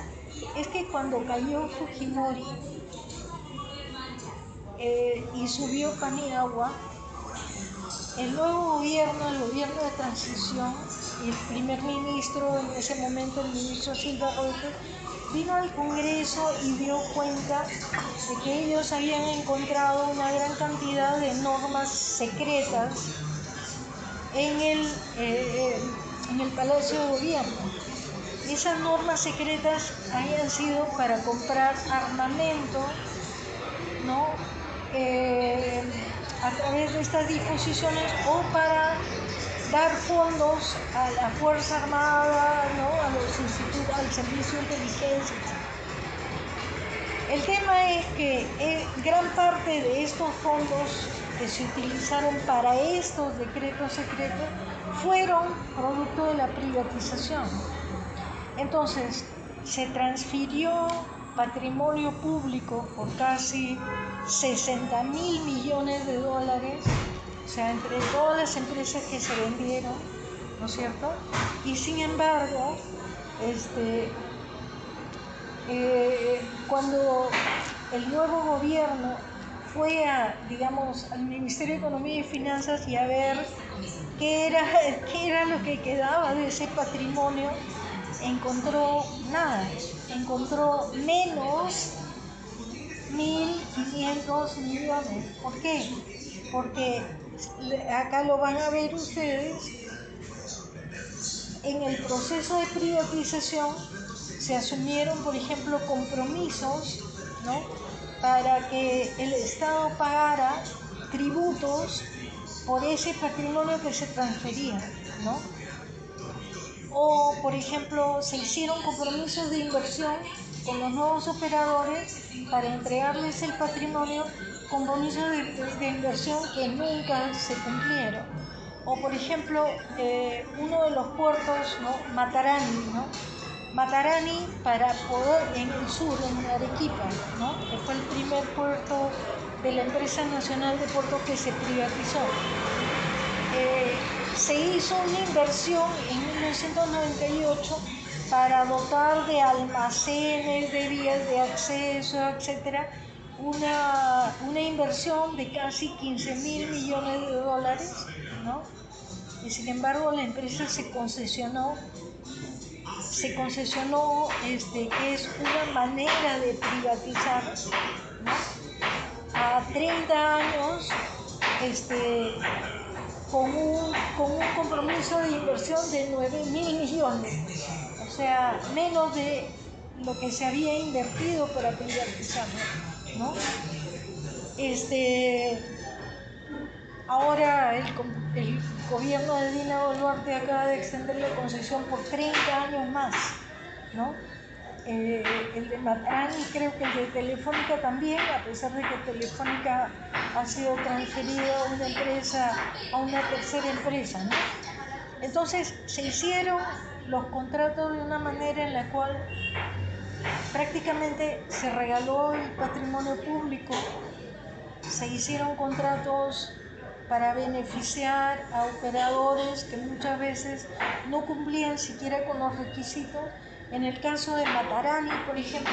es que cuando cayó Fujimori y subió Paniagua, el nuevo gobierno, el gobierno de transición, y el primer ministro en ese momento, el ministro Silva Reuter, vino al Congreso y dio cuenta de que ellos habían encontrado una gran cantidad de normas secretas en el Palacio de Gobierno. Esas normas secretas habían sido para comprar armamento, ¿no? A través de estas disposiciones, o para dar fondos a la Fuerza Armada, ¿no? A los institutos, al Servicio de Inteligencia. El tema es que gran parte de estos fondos que se utilizaron para estos decretos secretos fueron producto de la privatización. Entonces, se transfirió patrimonio público por casi 60.000 millones de dólares, o sea, entre todas las empresas que se vendieron, ¿no es cierto? Y sin embargo, cuando el nuevo gobierno fue al Ministerio de Economía y Finanzas y a ver qué era lo que quedaba de ese patrimonio, encontró nada, encontró menos 1.500 millones. ¿Por qué? Porque acá lo van a ver ustedes, en el proceso de privatización se asumieron, por ejemplo, compromisos, ¿no? Para que el Estado pagara tributos por ese patrimonio que se transfería, ¿no? O, por ejemplo, se hicieron compromisos de inversión con los nuevos operadores para entregarles el patrimonio, compromisos de inversión que nunca se cumplieron. O, por ejemplo, uno de los puertos, ¿no? Matarani, ¿no? Matarani para poder, en el sur, en Arequipa, ¿no? Que fue el primer puerto de la empresa nacional de puertos que se privatizó. Se hizo una inversión en 1998 para dotar de almacenes, de vías de acceso, etcétera, una inversión de casi 15.000 millones de dólares, ¿no? Y sin embargo la empresa se concesionó, que es una manera de privatizar, ¿no? A 30 años, con un compromiso de inversión de 9.000 millones, o sea, menos de lo que se había invertido para privatizarlo, ¿no? Ahora el gobierno de Dina Boluarte acaba de extender la concesión por 30 años más, ¿no? El de Matarani, creo que el de Telefónica también, a pesar de que Telefónica ha sido transferido a una empresa, a una tercera empresa, ¿no? Entonces se hicieron los contratos de una manera en la cual prácticamente se regaló el patrimonio público, se hicieron contratos para beneficiar a operadores que muchas veces no cumplían siquiera con los requisitos. En el caso de Matarani, por ejemplo,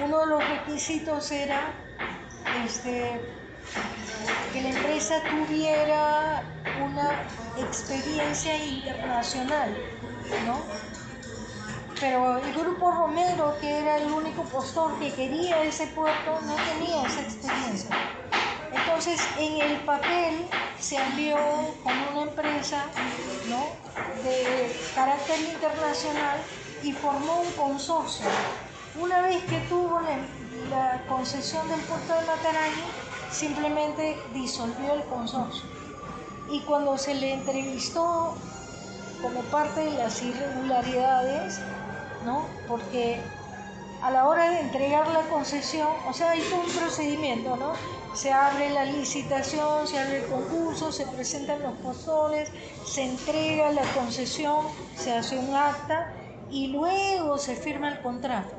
uno de los requisitos era que la empresa tuviera una experiencia internacional, ¿no? Pero el Grupo Romero, que era el único postor que quería ese puerto, no tenía esa experiencia. Entonces, en el papel se envió con una empresa, ¿no?, de carácter internacional y formó un consorcio. Una vez que tuvo la concesión del puerto de Matarani, simplemente disolvió el consorcio. Y cuando se le entrevistó como parte de las irregularidades, ¿no?, porque a la hora de entregar la concesión, o sea, hay todo un procedimiento, ¿no? Se abre la licitación, se abre el concurso, se presentan los postores, se entrega la concesión, se hace un acta y luego se firma el contrato.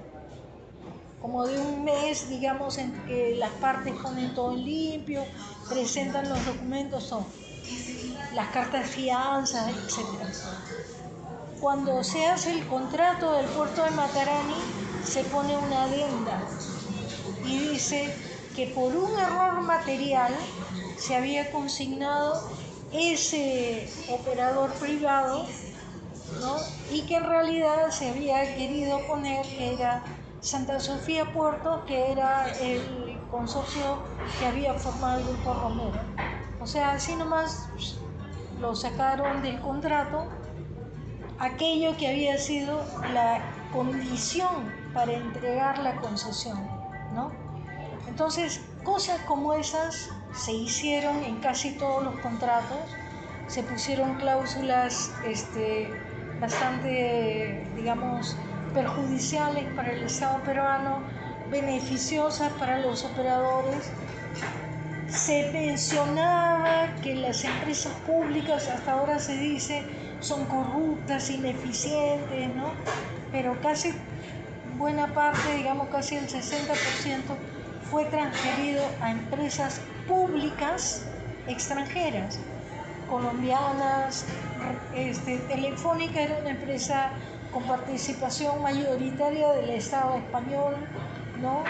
Como de un mes, digamos, en que las partes ponen todo en limpio, presentan los documentos, todo, las cartas de fianza, etc. Cuando se hace el contrato del puerto de Matarani, se pone una adenda y dice que por un error material se había consignado ese operador privado, ¿no?, y que en realidad se había querido poner que era Santa Sofía Puerto, que era el consorcio que había formado el Grupo Romero. O sea, así nomás lo sacaron del contrato, aquello que había sido la condición para entregar la concesión, ¿no? Entonces, cosas como esas se hicieron en casi todos los contratos. Se pusieron cláusulas bastante, digamos, perjudiciales para el Estado peruano, beneficiosas para los operadores. Se mencionaba que las empresas públicas, hasta ahora se dice, son corruptas, ineficientes, ¿no? Pero casi buena parte, digamos casi el 60%, fue transferido a empresas públicas extranjeras, colombianas. Telefónica era una empresa con participación mayoritaria del Estado español, ¿no?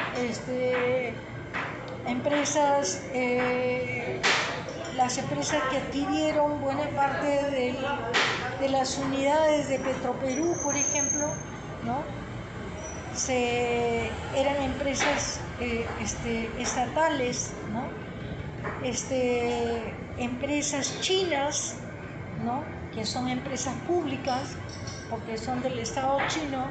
Las empresas que adquirieron buena parte de las unidades de Petroperú, por ejemplo, ¿no?, eran empresas estatales, ¿no? Empresas chinas, ¿no?, que son empresas públicas porque son del Estado chino,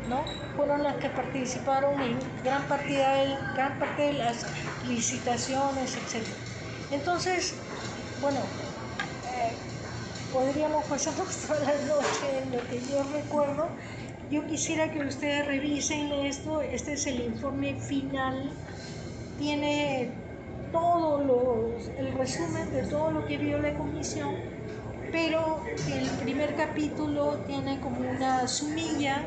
¿no?, fueron las que participaron en gran parte de las licitaciones, etc. Entonces, bueno, podríamos pasarnos toda la noche en lo que yo recuerdo. Yo quisiera que ustedes revisen esto. Este es el informe final. Tiene el resumen de todo lo que vio la comisión, pero el primer capítulo tiene como una sumilla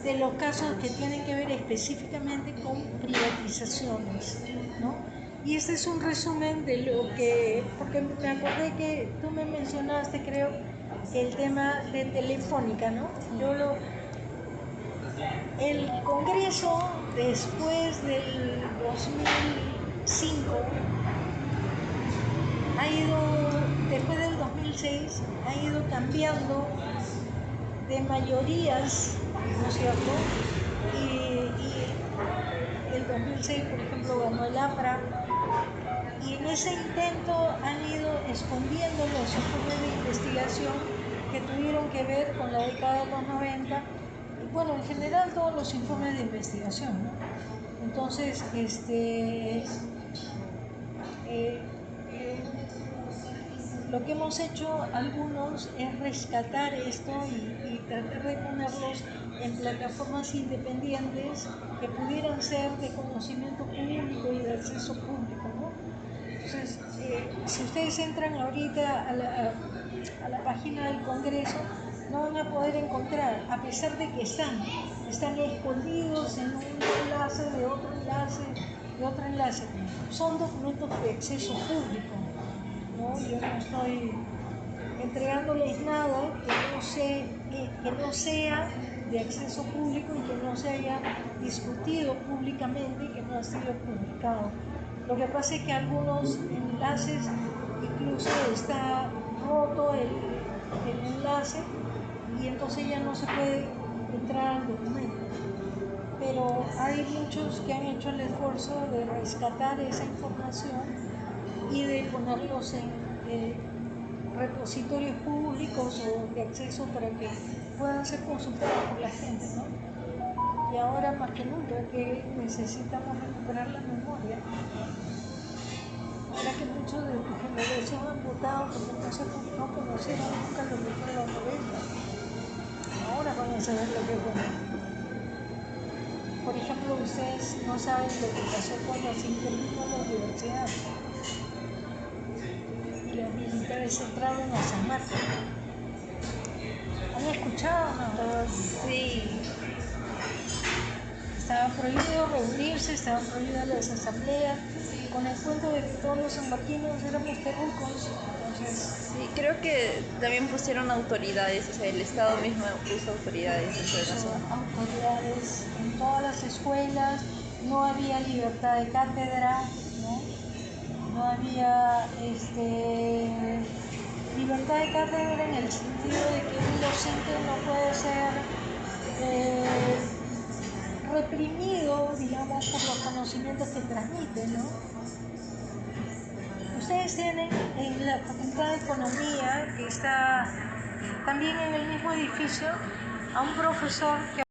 de los casos que tienen que ver específicamente con privatizaciones, ¿no? Y este es un resumen de lo que, porque me acordé que tú me mencionaste, creo, el tema de Telefónica, ¿no? El Congreso, después del 2005, después del 2006, ha ido cambiando de mayorías, ¿no es cierto? Y el 2006, por ejemplo, ganó el APRA, y en ese intento han ido escondiendo los informes de investigación que tuvieron que ver con la década de los 90, y bueno, en general todos los informes de investigación, ¿no? Entonces, lo que hemos hecho algunos es rescatar esto y tratar de ponerlos en plataformas independientes que pudieran ser de conocimiento público y de acceso público, ¿no? Entonces, si ustedes entran ahorita a la página del Congreso, no van a poder encontrar, a pesar de que están escondidos en un enlace, de otro enlace, de otro enlace. Son documentos de acceso público, ¿no? Yo no estoy entregándoles nada que no sea de acceso público y que no se haya discutido públicamente y que no ha sido publicado. Lo que pasa es que algunos enlaces, incluso está roto el enlace y entonces ya no se puede entrar al documento. Pero hay muchos que han hecho el esfuerzo de rescatar esa información y de ponerlos en repositorios públicos o de acceso para que puedan ser consultados por la gente, ¿no? Y ahora más que nunca que necesitamos recuperar la memoria. Ahora que muchos de tu generación han votado porque no conocieron nunca lo que fue los 90. Ahora van a saber lo que fue. Por ejemplo, ustedes no saben lo que pasó cuando se intervino la universidad y los militares entraron a San Marcos. ¿Han escuchado, no? Sí. Estaba prohibido reunirse, estaban prohibidas las asambleas, con el cuento de que todos los sanmarquinos éramos terrucos. Entonces, Sí, creo que también pusieron autoridades, o sea, el Estado mismo puso autoridades dentro de la son zona. autoridades en todas las escuelas, no había libertad de cátedra, ¿no? No había libertad de cátedra en el sentido de que un docente no puede ser reprimido, digamos, por los conocimientos que transmite, ¿no? Ustedes tienen en la Facultad de Economía, que está también en el mismo edificio, a un profesor que